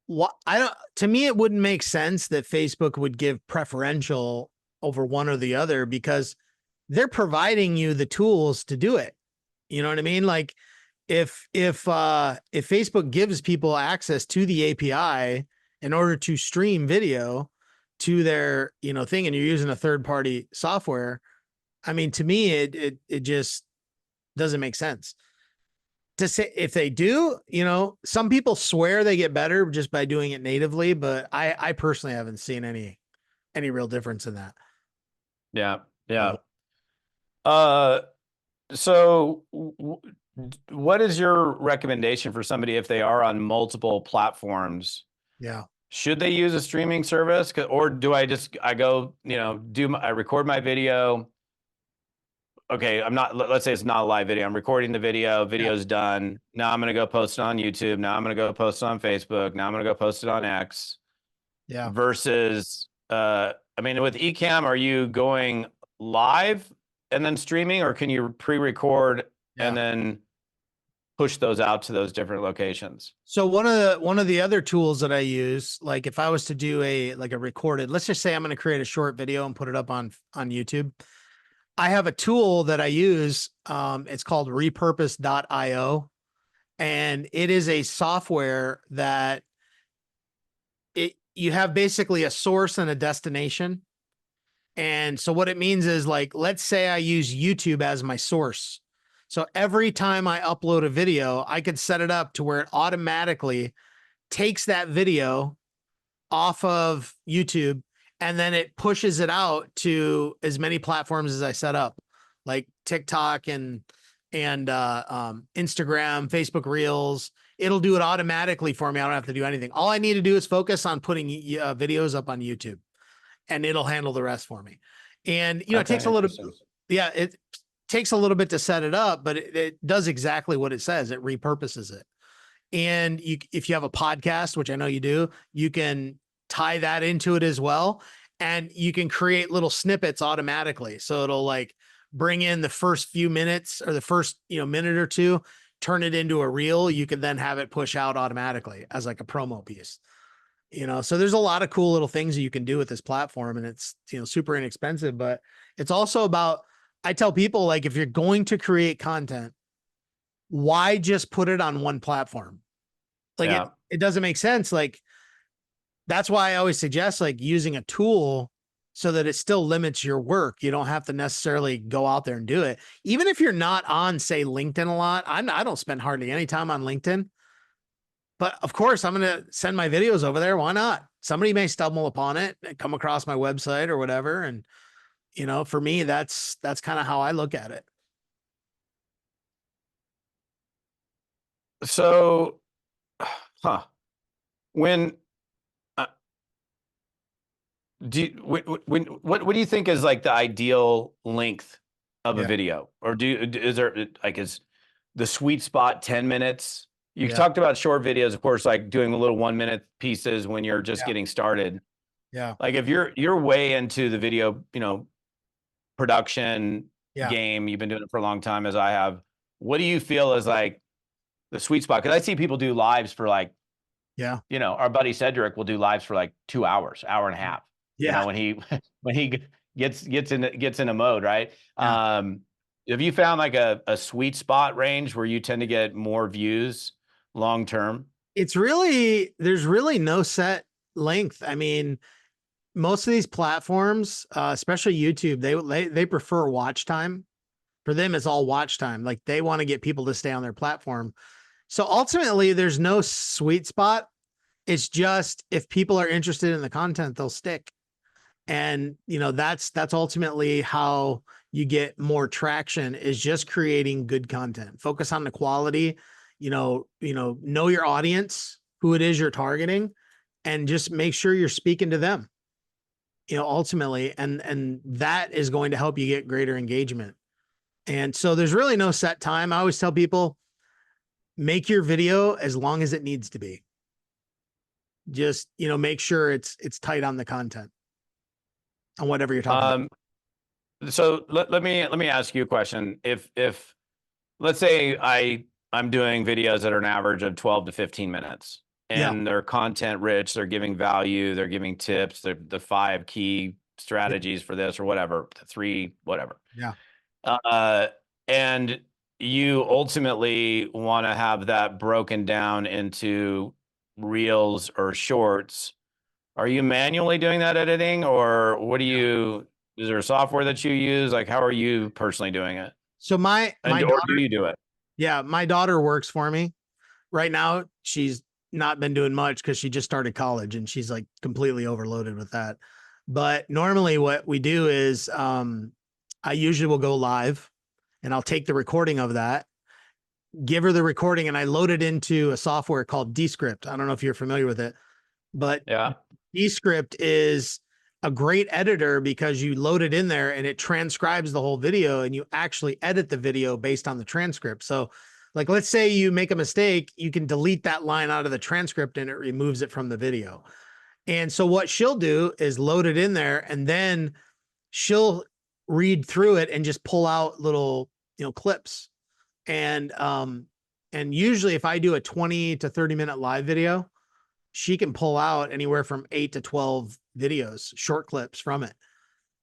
what I don't, to me, it wouldn't make sense that Facebook would give preferential over one or the other, because they're providing you the tools to do it. You know what I mean? Like, if Facebook gives people access to the API in order to stream video to their, thing, and you're using a third party software, I mean, to me, it just doesn't make sense to say. If they do, some people swear they get better just by doing it natively, but I personally haven't seen any real difference in that. Yeah. Yeah. Uh, so what is your recommendation for somebody if they are on multiple platforms? Yeah. Should they use a streaming service, or do I go, I record my video? Okay, let's say it's not a live video. I'm recording the video, video's done. Now I'm going to go post it on YouTube. Now I'm going to go post it on Facebook. Now I'm going to go post it on X. Yeah. Versus, I mean, with Ecamm, are you going live and then streaming, or can you pre-record and then push those out to those different locations? So one of the other tools that I use, like if I was to do a recorded, let's just say I'm going to create a short video and put it up on YouTube. I have a tool that I use. It's called repurpose.io, and it is a software that you have basically a source and a destination. And so what it means is, like, let's say I use YouTube as my source. So every time I upload a video, I could set it up to where it automatically takes that video off of YouTube, and then it pushes it out to as many platforms as I set up, like TikTok and Instagram, Facebook Reels. It'll do it automatically for me. I don't have to do anything. All I need to do is focus on putting videos up on YouTube, and it'll handle the rest for me. And it takes a little, it takes a little bit to set it up, but it does exactly what it says. It repurposes it. And if you have a podcast, which I know you do, you can tie that into it as well. And you can create little snippets automatically. So it'll like bring in the first few minutes, or the first, minute or two, turn it into a reel. You can then have it push out automatically as like a promo piece. So there's a lot of cool little things that you can do with this platform, and it's, super inexpensive, but it's also about I tell people, like, if you're going to create content, why just put it on one platform? Like Yeah. it doesn't make sense. Like that's why I always suggest like using a tool so that it still limits your work. You don't have to necessarily go out there and do it. Even if you're not on, say, LinkedIn a lot, I don't spend hardly any time on LinkedIn. But of course, I'm going to send my videos over there. Why not? Somebody may stumble upon it and come across my website or whatever. And, for me, that's kind of how I look at it. So, huh? When uh, do you, what do you think is like the ideal length of a Yeah. video, or is there like is the sweet spot 10 minutes? You Yeah. talked about short videos, of course, like doing a little 1 minute pieces when you're just Yeah. getting started. Yeah. Like if you're way into the video, production Yeah. game, you've been doing it for a long time as I have. What do you feel is like the sweet spot? Because I see people do lives for like, Yeah. our buddy Cedric will do lives for like 2 hours, hour and a half. Yeah. When he when he gets in a mode, right? Yeah. Have you found like a sweet spot range where you tend to get more views long term? There's really no set length. I mean, most of these platforms, especially YouTube, they prefer watch time. For them, it's all watch time. Like they want to get people to stay on their platform. So ultimately, there's no sweet spot. It's just if people are interested in the content, they'll stick. And that's ultimately how you get more traction is just creating good content. Focus on the quality, know your audience, who it is you're targeting, and just make sure you're speaking to them, ultimately, and that is going to help you get greater engagement. And so there's really no set time. I always tell people make your video as long as it needs to be. Just, make sure it's tight on the content on whatever you're talking about. So let me ask you a question. If let's say I'm doing videos that are an average of 12 to 15 minutes Yeah. and they're content rich, they're giving value, they're giving tips, they're the 5 key Yeah. strategies for this or whatever, the 3, whatever. Yeah. Uh, and you ultimately want to have that broken down into reels or shorts. Are you manually doing that editing, or what do Yeah. you, is there a software that you use? Like, how are you personally doing it? So my Or do daughter, you do it? yeah, my daughter works for me. Right now, she's not been doing much because she just started college and she's like completely overloaded with that. But normally what we do is I usually will go live and I'll take the recording of that, give her the recording, and I load it into a software called Descript. I don't know if you're familiar with it, but Yeah. Descript is a great editor because you load it in there and it transcribes the whole video and you actually edit the video based on the transcript. So, like, let's say you make a mistake, you can delete that line out of the transcript and it removes it from the video. And so, what she'll do is load it in there and then she'll read through it and just pull out little, clips. And, and usually, if I do a 20 to 30-minute live video, she can pull out anywhere from 8 to 12 videos, short clips from it.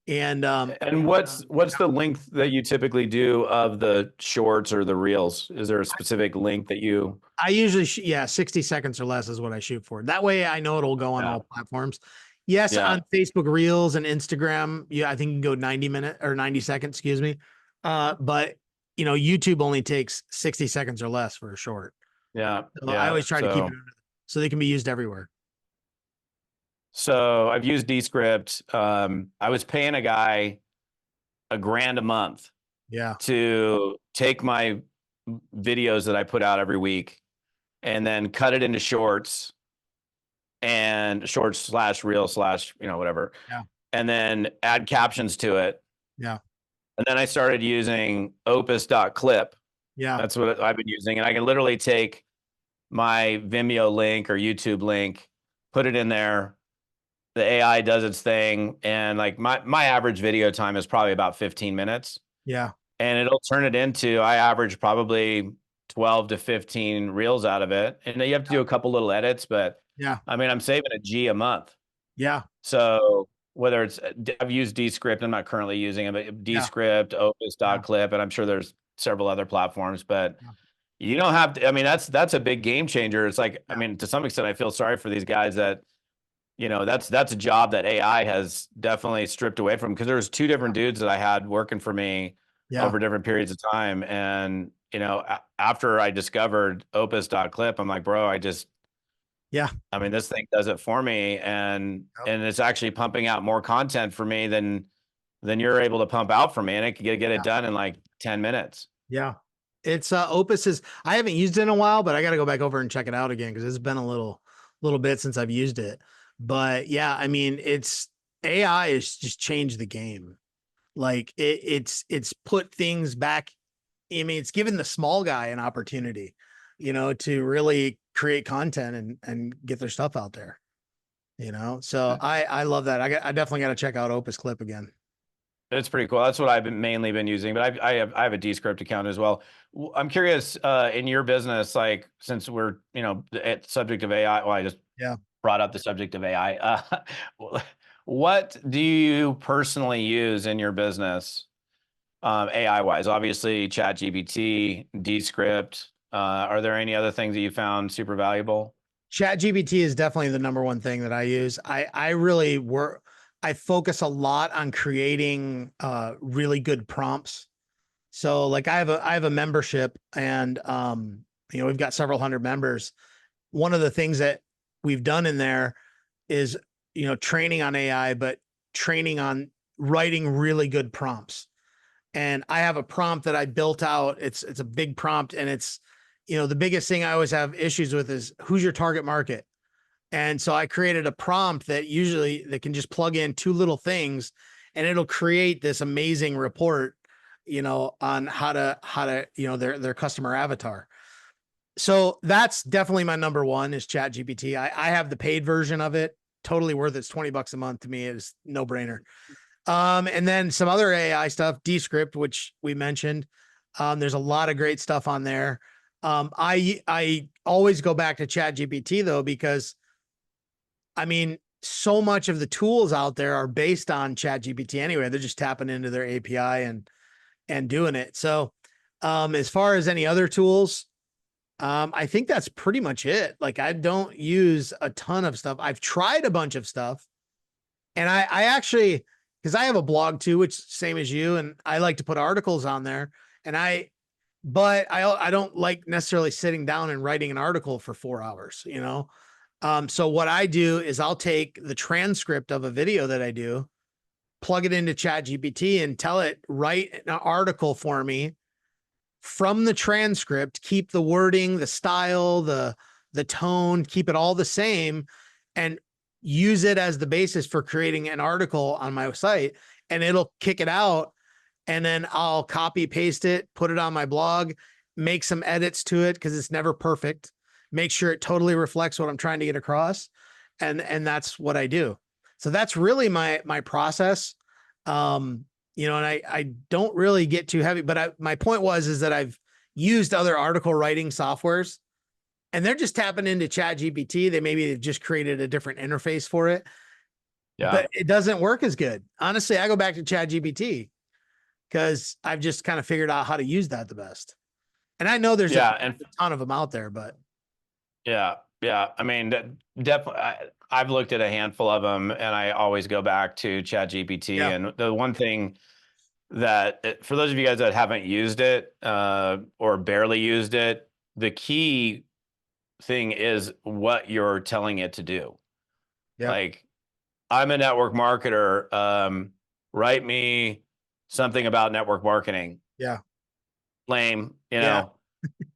And And what's the length that you typically do of the shorts or the reels? Is there a specific length that you? I usually, 60 seconds or less is what I shoot for. That way I know it'll go on Yeah. all platforms. Yes, Yeah. on Facebook Reels and Instagram, I think you can go 90 minute or 90 seconds, excuse me. But YouTube only takes 60 seconds or less for a short. Yeah. So I Yeah. always try to keep it so they can be used everywhere. So I've used Descript. I was paying a guy $1,000 a month Yeah. to take my videos that I put out every week and then cut it into shorts and shorts slash reel slash, whatever. Yeah. And then add captions to it. Yeah. And then I started using opus.clip. Yeah. That's what I've been using. And I can literally take my Vimeo link or YouTube link, put it in there. The AI does its thing. And like my average video time is probably about 15 minutes. Yeah. And it'll turn it into, I average probably 12 to 15 reels out of it. And you have to do a couple little edits, but Yeah. I mean, I'm saving a G a month. Yeah. So whether it's I've used Descript. I'm not currently using it, but Yeah. Descript, Yeah. Opus.clip, and I'm sure there's several other platforms. But Yeah. you don't have to. I mean, that's a big game changer. It's like, I Yeah. mean, to some extent, I feel sorry for these guys that, that's a job that AI has definitely stripped away from, because there was two different dudes that I had working for me Yeah. over different periods of time. And, after I discovered Opus.clip, I'm like, bro, Yeah. I mean, this thing does it for me. And, Yep. and it's actually pumping out more content for me than you're able to pump out for me. And it can get Yeah. it done in like 10 minutes. Yeah. It's Opus is, I haven't used it in a while, but I got to go back over and check it out again because it's been a little bit since I've used it. But yeah, I mean, it's AI has just changed the game. Like it's put things back. I mean, it's given the small guy an opportunity, to really create content and get their stuff out there. So I love that. I definitely got to check out Opus Clip again. It's pretty cool. That's what I've mainly been using, but I have a Descript account as well. I'm curious, in your business, like, since we're, at subject of AI, well, I just Yeah. brought up the subject of AI. What do you personally use in your business, AI wise? Obviously, ChatGPT, Descript. Are there any other things that you found super valuable? Chat GPT is definitely the number one thing that I use. I really work, I focus a lot on creating really good prompts. So like I have a membership and we've got several hundred members. One of the things that we've done in there is training on AI, but training on writing really good prompts. And I have a prompt that I built out. It's a big prompt, and it's the biggest thing I always have issues with is who's your target market. And so I created a prompt that can just plug in two little things, and it'll create this amazing report, on how to their customer avatar. So that's definitely my number one is Chat GPT. I have the paid version of it, totally worth it. It's $20 a month to me. It's no brainer. And then some other AI stuff, Descript, which we mentioned. There's a lot of great stuff on there. I always go back to Chat GPT though, because I mean, so much of the tools out there are based on Chat GPT anyway. They're just tapping into their API and doing it. So as far as any other tools, I think that's pretty much it. Like I don't use a ton of stuff. I've tried a bunch of stuff, and I actually, because I have a blog too, which same as you, and I like to put articles on there. And but I don't like necessarily sitting down and writing an article for 4 hours. So what I do is I'll take the transcript of a video that I do, plug it into Chat GPT, and tell it write an article for me from the transcript, keep the wording, the style, the tone, keep it all the same, and use it as the basis for creating an article on my site. And it'll kick it out, and then I'll copy paste it, put it on my blog, make some edits to it because it's never perfect. Make sure it totally reflects what I'm trying to get across, and that's what I do. So that's really my process. And I don't really get too heavy, but my point is that I've used other article writing softwares, and they're just tapping into Chat GPT. They've just created a different interface for it, Yeah. but it doesn't work as good. Honestly, I go back to Chat GPT because I've just kind of figured out how to use that the best. And I know there's a Yeah. And ton of them out there, but yeah, yeah. I mean, definitely. I've looked at a handful of them, and I always go back to ChatGPT. yeah, And the one thing that, for those of you guys that haven't used it, or barely used it, the key thing is what you're telling it to do. yeah, Like, I'm a network marketer. Write me something about network marketing. yeah, Lame, yeah,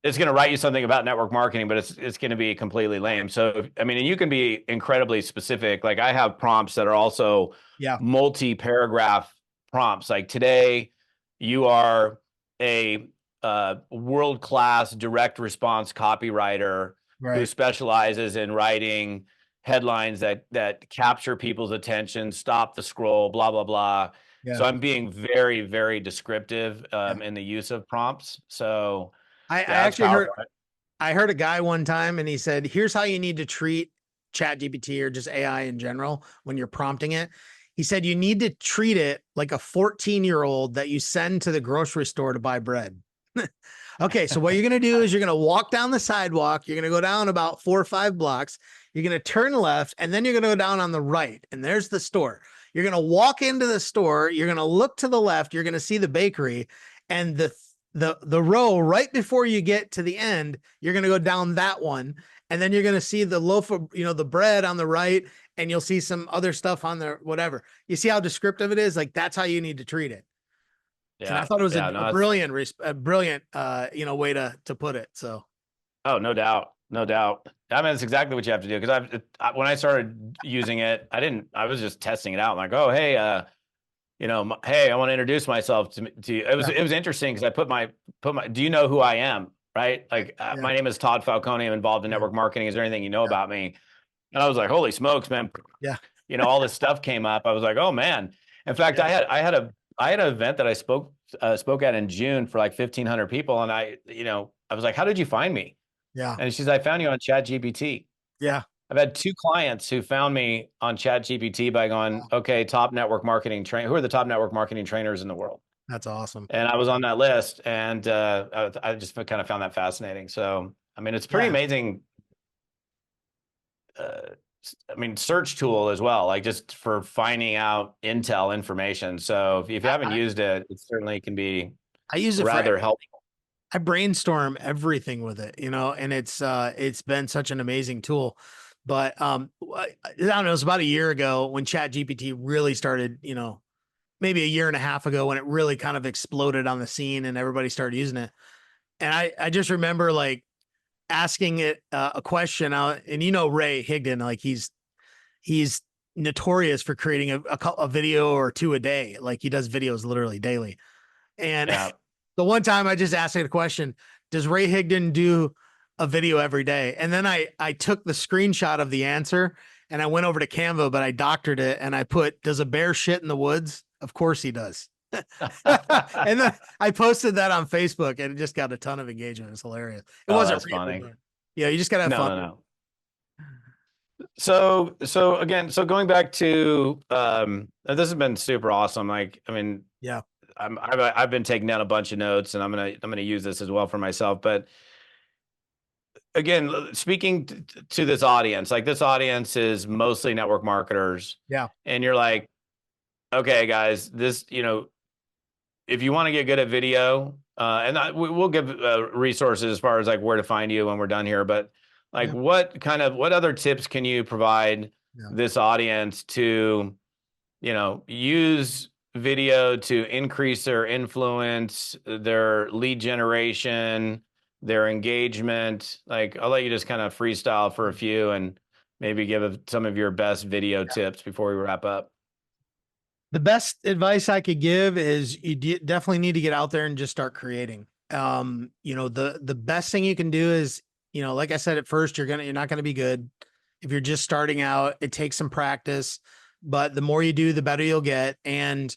it's going to write you something about network marketing, but it's going to be completely lame. So, I mean, and you can be incredibly specific. Like, I have prompts that are also yeah, multi-paragraph prompts. Like, today, you are a world-class direct response copywriter who right, specializes in writing headlines that capture people's attention, stop the scroll, blah blah blah. yeah, So I'm being very, very descriptive, yeah. in the use of prompts. So I yeah, that's actually heard powerful. I heard a guy one time, and he said, "Here's how you need to treat Chat GPT or just AI in general when you're prompting it." He said, you need to treat it like a 14-year-old that you send to the grocery store to buy bread. Okay, so what you're going to do is you're going to walk down the sidewalk. You're going to go down about 4 or 5 blocks. You're going to turn left, and then you're going to go down on the right, and there's the store. You're going to walk into the store. You're going to look to the left. You're going to see the bakery, and the row right before you get to the end, you're going to go down that one, and then you're going to see the loaf of, the bread on the right, and you'll see some other stuff on there, whatever. You see how descriptive it is? Like, that's how you need to treat it. And I thought it was a brilliant, way to put it. So, oh, no doubt, no doubt. I mean, it's exactly what you have to do. Because when I started using it, I was just testing it out. I'm like, oh, hey, hey, I want to introduce myself to you. It was interesting because I put my. Do you know who I am? Right? Like, my name is Todd Falcone. I'm involved in network marketing. Is there anything you know about me? And I was like, holy smokes, man. Yeah. All this stuff came up. I was like, oh man. In fact, I had an event that I spoke at in June for like 1,500 people. And I was like, how did you find me? Yeah. And she said, I found you on ChatGPT. Yeah. I've had 2 clients who found me on ChatGPT by going, okay, top network marketing who are the top network marketing trainers in the world? That's awesome. And I was on that list, and I just kind of found that fascinating. So, I mean, it's pretty amazing. Search tool as well, like just for finding out intel information. So if you haven't used it, it certainly can be I use it rather helpful. I brainstorm everything with it, and it's been such an amazing tool. But I don't know, it was about a year ago when ChatGPT really started, maybe a year and a half ago when it really kind of exploded on the scene and everybody started using it. And I just remember like asking it a question out, and Ray Higdon, like he's notorious for creating a video or 2 a day. Like he does videos literally daily. And the one time I just asked it a question, does Ray Higdon do a video every day? And then I took the screenshot of the answer and I went over to Canva, but I doctored it and I put, does a bear shit in the woods? Of course he does. And then I posted that on Facebook and it just got a ton of engagement. It's hilarious. It wasn't real, funny. Yeah, you just gotta have fun. No. So going back to this has been super awesome. Like, I mean, yeah, I've been taking down a bunch of notes, and I'm gonna use this as well for myself. But again, speaking to this audience, like this audience is mostly network marketers. Yeah, and you're like, okay, guys, this if you want to get good at video, and we'll give resources as far as like where to find you when we're done here, but like what other tips can you provide this audience to, use video to increase their influence, their lead generation, their engagement? Like, I'll let you just kind of freestyle for a few and maybe give some of your best video tips before we wrap up. The best advice I could give is you definitely need to get out there and just start creating. The best thing you can do is, like I said, at first, you're not going to be good. If you're just starting out, it takes some practice, but the more you do, the better you'll get. And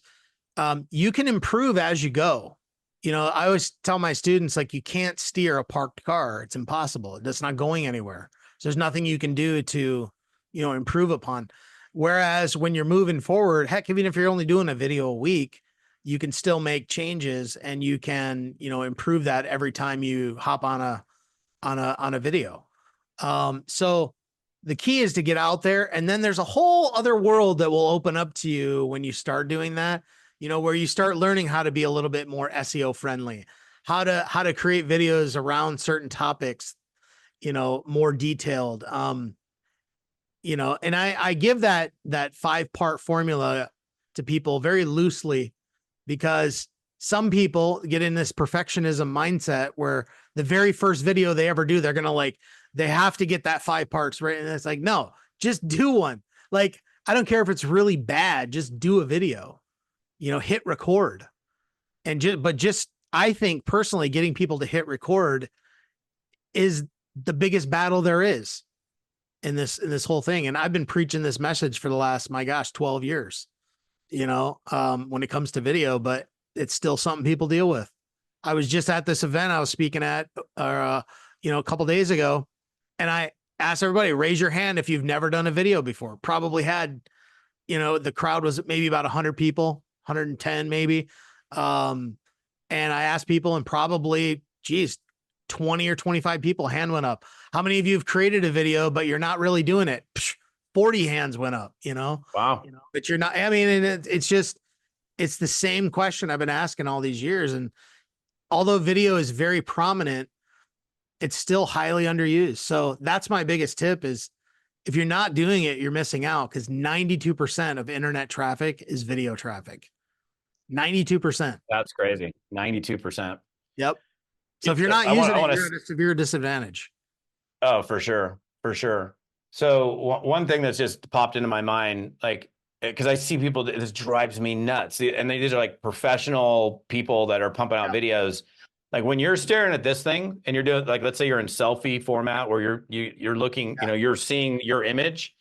you can improve as you go. I always tell my students, like, you can't steer a parked car. It's impossible. It's not going anywhere. So there's nothing you can do to, improve upon. Whereas when you're moving forward, heck, even if you're only doing a video a week, you can still make changes and you can, improve that every time you hop on a video. So the key is to get out there, and then there's a whole other world that will open up to you when you start doing that, where you start learning how to be a little bit more SEO friendly, how to create videos around certain topics, more detailed. And I give that 5-part formula to people very loosely, because some people get in this perfectionism mindset where the very first video they ever do, they're going to they have to get that 5 parts right. And it's like, no, just do one. Like, I don't care if it's really bad, just do a video, hit record. But I think personally, getting people to hit record is the biggest battle there is in this whole thing. And I've been preaching this message for the last, 12 years, when it comes to video, but it's still something people deal with. I was just at this event I was speaking at, a couple days ago, and I asked everybody, raise your hand if you've never done a video before. Probably had the crowd was maybe about 100 people, 110 maybe. Um, and I asked people, and probably, geez, 20 or 25 people, hand went up. How many of you have created a video, but you're not really doing it? 40 hands went up, Wow. but you're not, I mean, it's just, it's the same question I've been asking all these years. And although video is very prominent, it's still highly underused. So that's my biggest tip is if you're not doing it, you're missing out, because 92% of internet traffic is video traffic. 92%. That's crazy. 92%. Yep. So if you're not using it, you're at a severe disadvantage. Oh, for sure. For sure. So one thing that's just popped into my mind, like, because I see people, this drives me nuts. And these are like professional people that are pumping out videos. Like when you're staring at this thing and you're doing, like, let's say you're in selfie format where you're looking, you're seeing your image.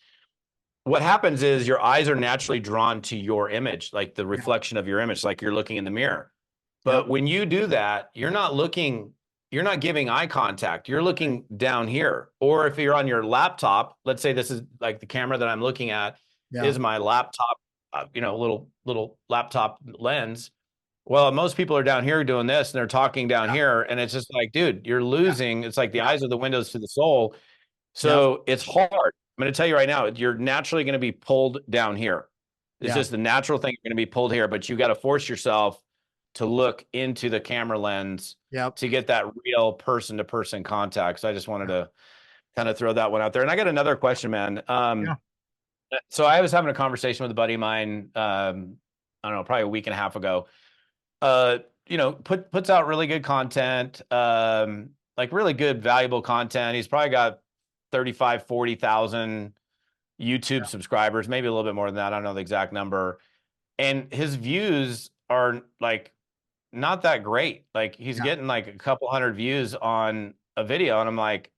What happens is your eyes are naturally drawn to your image, like the reflection of your image, like you're looking in the mirror. But when you do that, you're not giving eye contact. You're looking down here. Or if you're on your laptop, let's say this is like the camera that I'm looking at is my laptop, little laptop lens. Well, most people are down here doing this and they're talking down here. And it's just like, dude, you're losing. It's like the eyes are the windows to the soul. So it's hard. I'm going to tell you right now, you're naturally going to be pulled down here. It's just the natural thing. You're going to be pulled here, but you got to force yourself to look into the camera lens to get that real person-to-person contact. So I just wanted to kind of throw that one out there. And I got another question, man. So I was having a conversation with a buddy of mine, I don't know, probably a week and a half ago. Puts out really good content, like really good, valuable content. He's probably got 35, 40,000 YouTube subscribers, maybe a little bit more than that. I don't know the exact number. And his views are like not that great. Like he's getting like a couple hundred views on a video. And I'm like,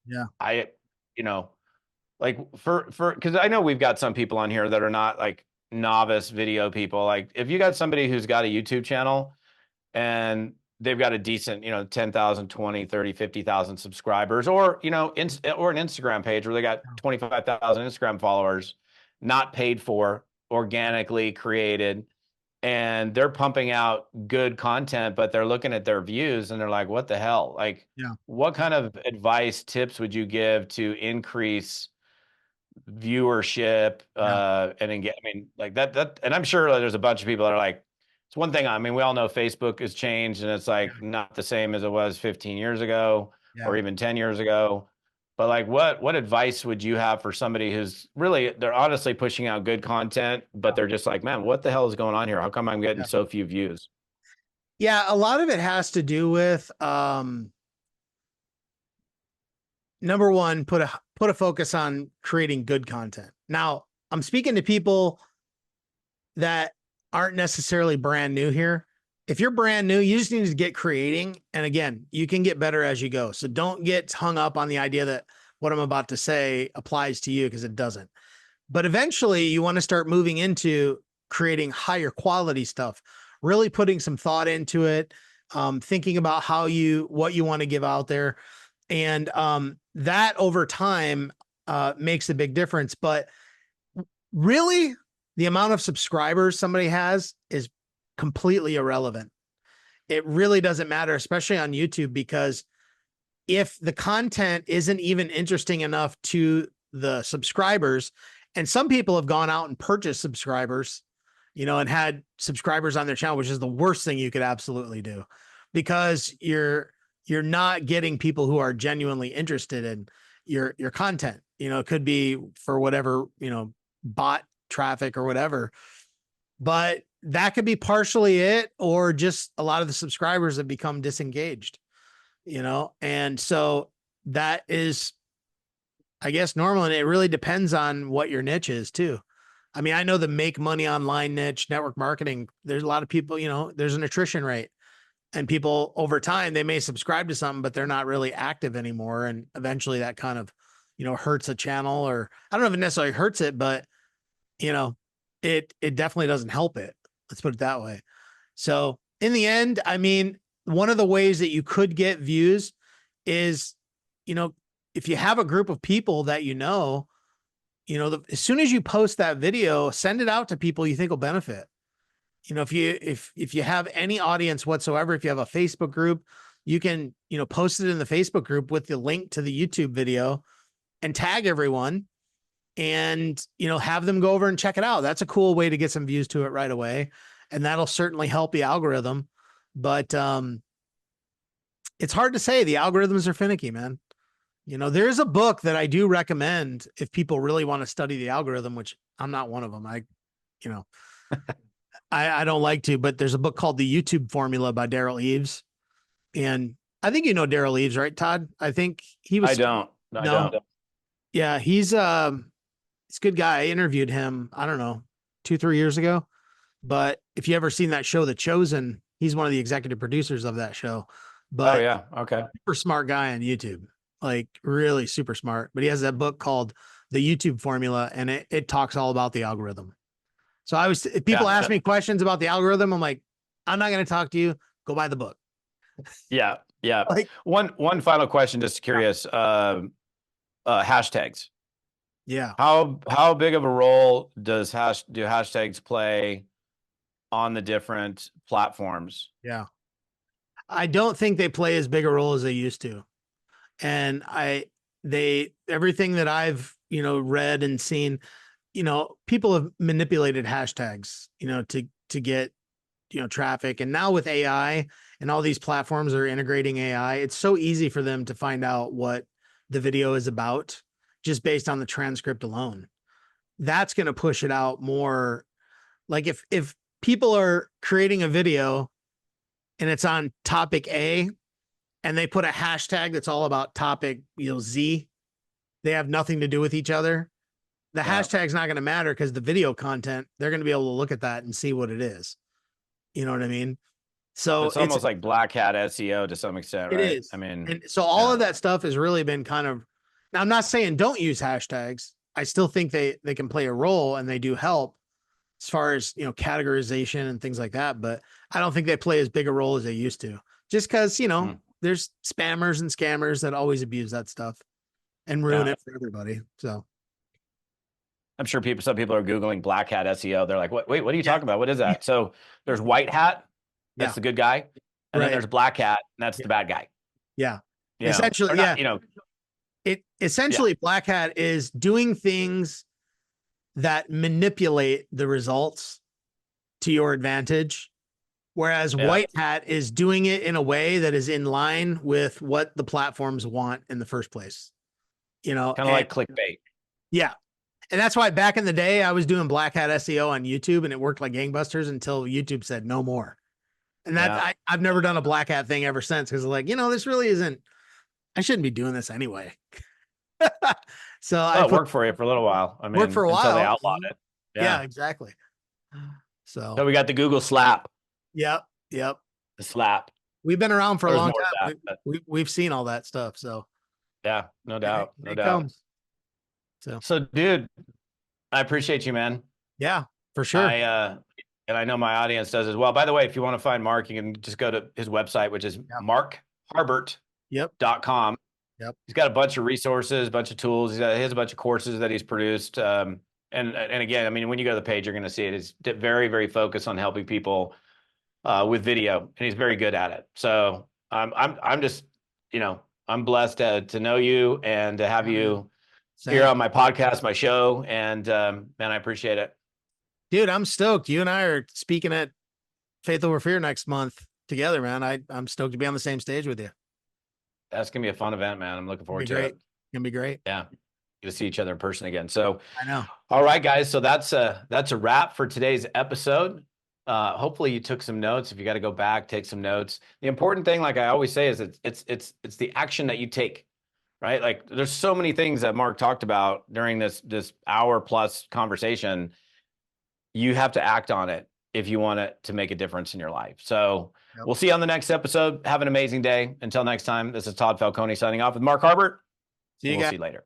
like because I know we've got some people on here that are not like novice video people. Like if you got somebody who's got a YouTube channel and they've got a decent, 10,000, 20, 30, 50,000 subscribers, or, or an Instagram page where they got 25,000 Instagram followers, not paid for, organically created, and they're pumping out good content, but they're looking at their views and they're like, what the hell? Like, what kind of advice, tips would you give to increase viewership and engage? I mean, like that, and I'm sure there's a bunch of people that are like, it's one thing. I mean, we all know Facebook has changed and it's like not the same as it was 15 years ago or even 10 years ago. But like, what advice would you have for somebody who's really, they're honestly pushing out good content, but they're just like, man, what the hell is going on here? How come I'm getting so few views? Yeah, a lot of it has to do with number one, put a focus on creating good content. Now, I'm speaking to people that aren't necessarily brand new here. If you're brand new, you just need to get creating. And again, you can get better as you go. So don't get hung up on the idea that what I'm about to say applies to you, because it doesn't. But eventually you want to start moving into creating higher quality stuff, really putting some thought into it, thinking about what you want to give out there. And that over time makes a big difference. But really, the amount of subscribers somebody has is completely irrelevant. It really doesn't matter, especially on YouTube, because if the content isn't even interesting enough to the subscribers, and some people have gone out and purchased subscribers, and had subscribers on their channel, which is the worst thing you could absolutely do, because you're not getting people who are genuinely interested in your content. It could be for whatever, bot traffic or whatever, but that could be partially it, or just a lot of the subscribers have become disengaged, and so that is, I guess, normal. And it really depends on what your niche is too. I mean, I know the make money online niche, network marketing, there's a lot of people, there's an attrition rate, and people over time, they may subscribe to something, but they're not really active anymore. And eventually that kind of, hurts a channel, or I don't know if it necessarily hurts it, but it definitely doesn't help it. Let's put it that way. So in the end, I mean, one of the ways that you could get views is, if you have a group of people that, as soon as you post that video, send it out to people you think will benefit. If you have any audience whatsoever, if you have a Facebook group, you can, post it in the Facebook group with the link to the YouTube video and tag everyone and, have them go over and check it out. That's a cool way to get some views to it right away. And that'll certainly help the algorithm. But it's hard to say. The algorithms are finicky, man. There's a book that I do recommend if people really want to study the algorithm, which I'm not one of them. I don't like to, but there's a book called The YouTube Formula by Daryl Eves. And I think Daryl Eves, right, Todd? I think he was. I don't. Yeah, he's a good guy. I interviewed him, I don't know, 2-3 years ago. But if you ever seen that show, The Chosen, he's one of the executive producers of that show. But oh yeah, okay. Super smart guy on YouTube, like really super smart. But he has that book called The YouTube Formula, and it talks all about the algorithm. So if people ask me questions about the algorithm, I'm like, I'm not going to talk to you. Go buy the book. Yeah. Like, one final question, just curious. Hashtags. Yeah. How big of a role do hashtags play on the different platforms? Yeah. I don't think they play as big a role as they used to. And everything that I've, read and seen, people have manipulated hashtags, to get, traffic. And now with AI and all these platforms are integrating AI, it's so easy for them to find out what the video is about just based on the transcript alone. That's going to push it out more. Like if people are creating a video and it's on topic A and they put a hashtag that's all about topic, Z, they have nothing to do with each other. The hashtag's not going to matter because the video content, they're going to be able to look at that and see what it is. You know what I mean? So it's almost like black hat SEO to some extent, right? It is. I mean, and so all of that stuff has really been kind of, now I'm not saying don't use hashtags. I still think they can play a role and they do help as far as, categorization and things like that. But I don't think they play as big a role as they used to, just because, there's spammers and scammers that always abuse that stuff and ruin it for everybody. So I'm sure some people are Googling black hat SEO. They're like, wait, what are you talking about? What is that? So there's white hat. That's the good guy. And then there's black hat. And that's the bad guy. Yeah. Essentially, black hat is doing things that manipulate the results to your advantage. Whereas white hat is doing it in a way that is in line with what the platforms want in the first place. Kind of like clickbait. Yeah. And that's why back in the day, I was doing black hat SEO on YouTube and it worked like gangbusters until YouTube said no more. And I've never done a black hat thing ever since because like, this really isn't, I shouldn't be doing this anyway. So it worked for you for a little while. I mean, worked for a while until they outlawed it. Yeah, exactly. So we got the Google slap. Yep. The slap. We've been around for a long time. We've seen all that stuff. So yeah, no doubt. No doubt. So dude, I appreciate you, man. Yeah, for sure. And I know my audience does as well. By the way, if you want to find Mark, you can just go to his website, which is markharbert.com. Yep. He's got a bunch of resources, a bunch of tools. He has a bunch of courses that he's produced. And again, I mean, when you go to the page, you're going to see it. It's very, very focused on helping people with video, and he's very good at it. So I'm just, I'm blessed to know you and to have you here on my podcast, my show, and man, I appreciate it. Dude, I'm stoked. You and I are speaking at Faith Over Fear next month together, man. I'm stoked to be on the same stage with you. That's gonna be a fun event, man. I'm looking forward to it. It's gonna be great. Yeah, get to see each other in person again. So I know. All right, guys. So that's a wrap for today's episode. Hopefully you took some notes. If you got to go back, take some notes. The important thing, like I always say, is it's the action that you take. Right? Like there's so many things that Mark talked about during this hour plus conversation. You have to act on it if you want it to make a difference in your life. So we'll see you on the next episode. Have an amazing day. Until next time, this is Todd Falcone signing off with Mark Harbert. See you guys. See you later.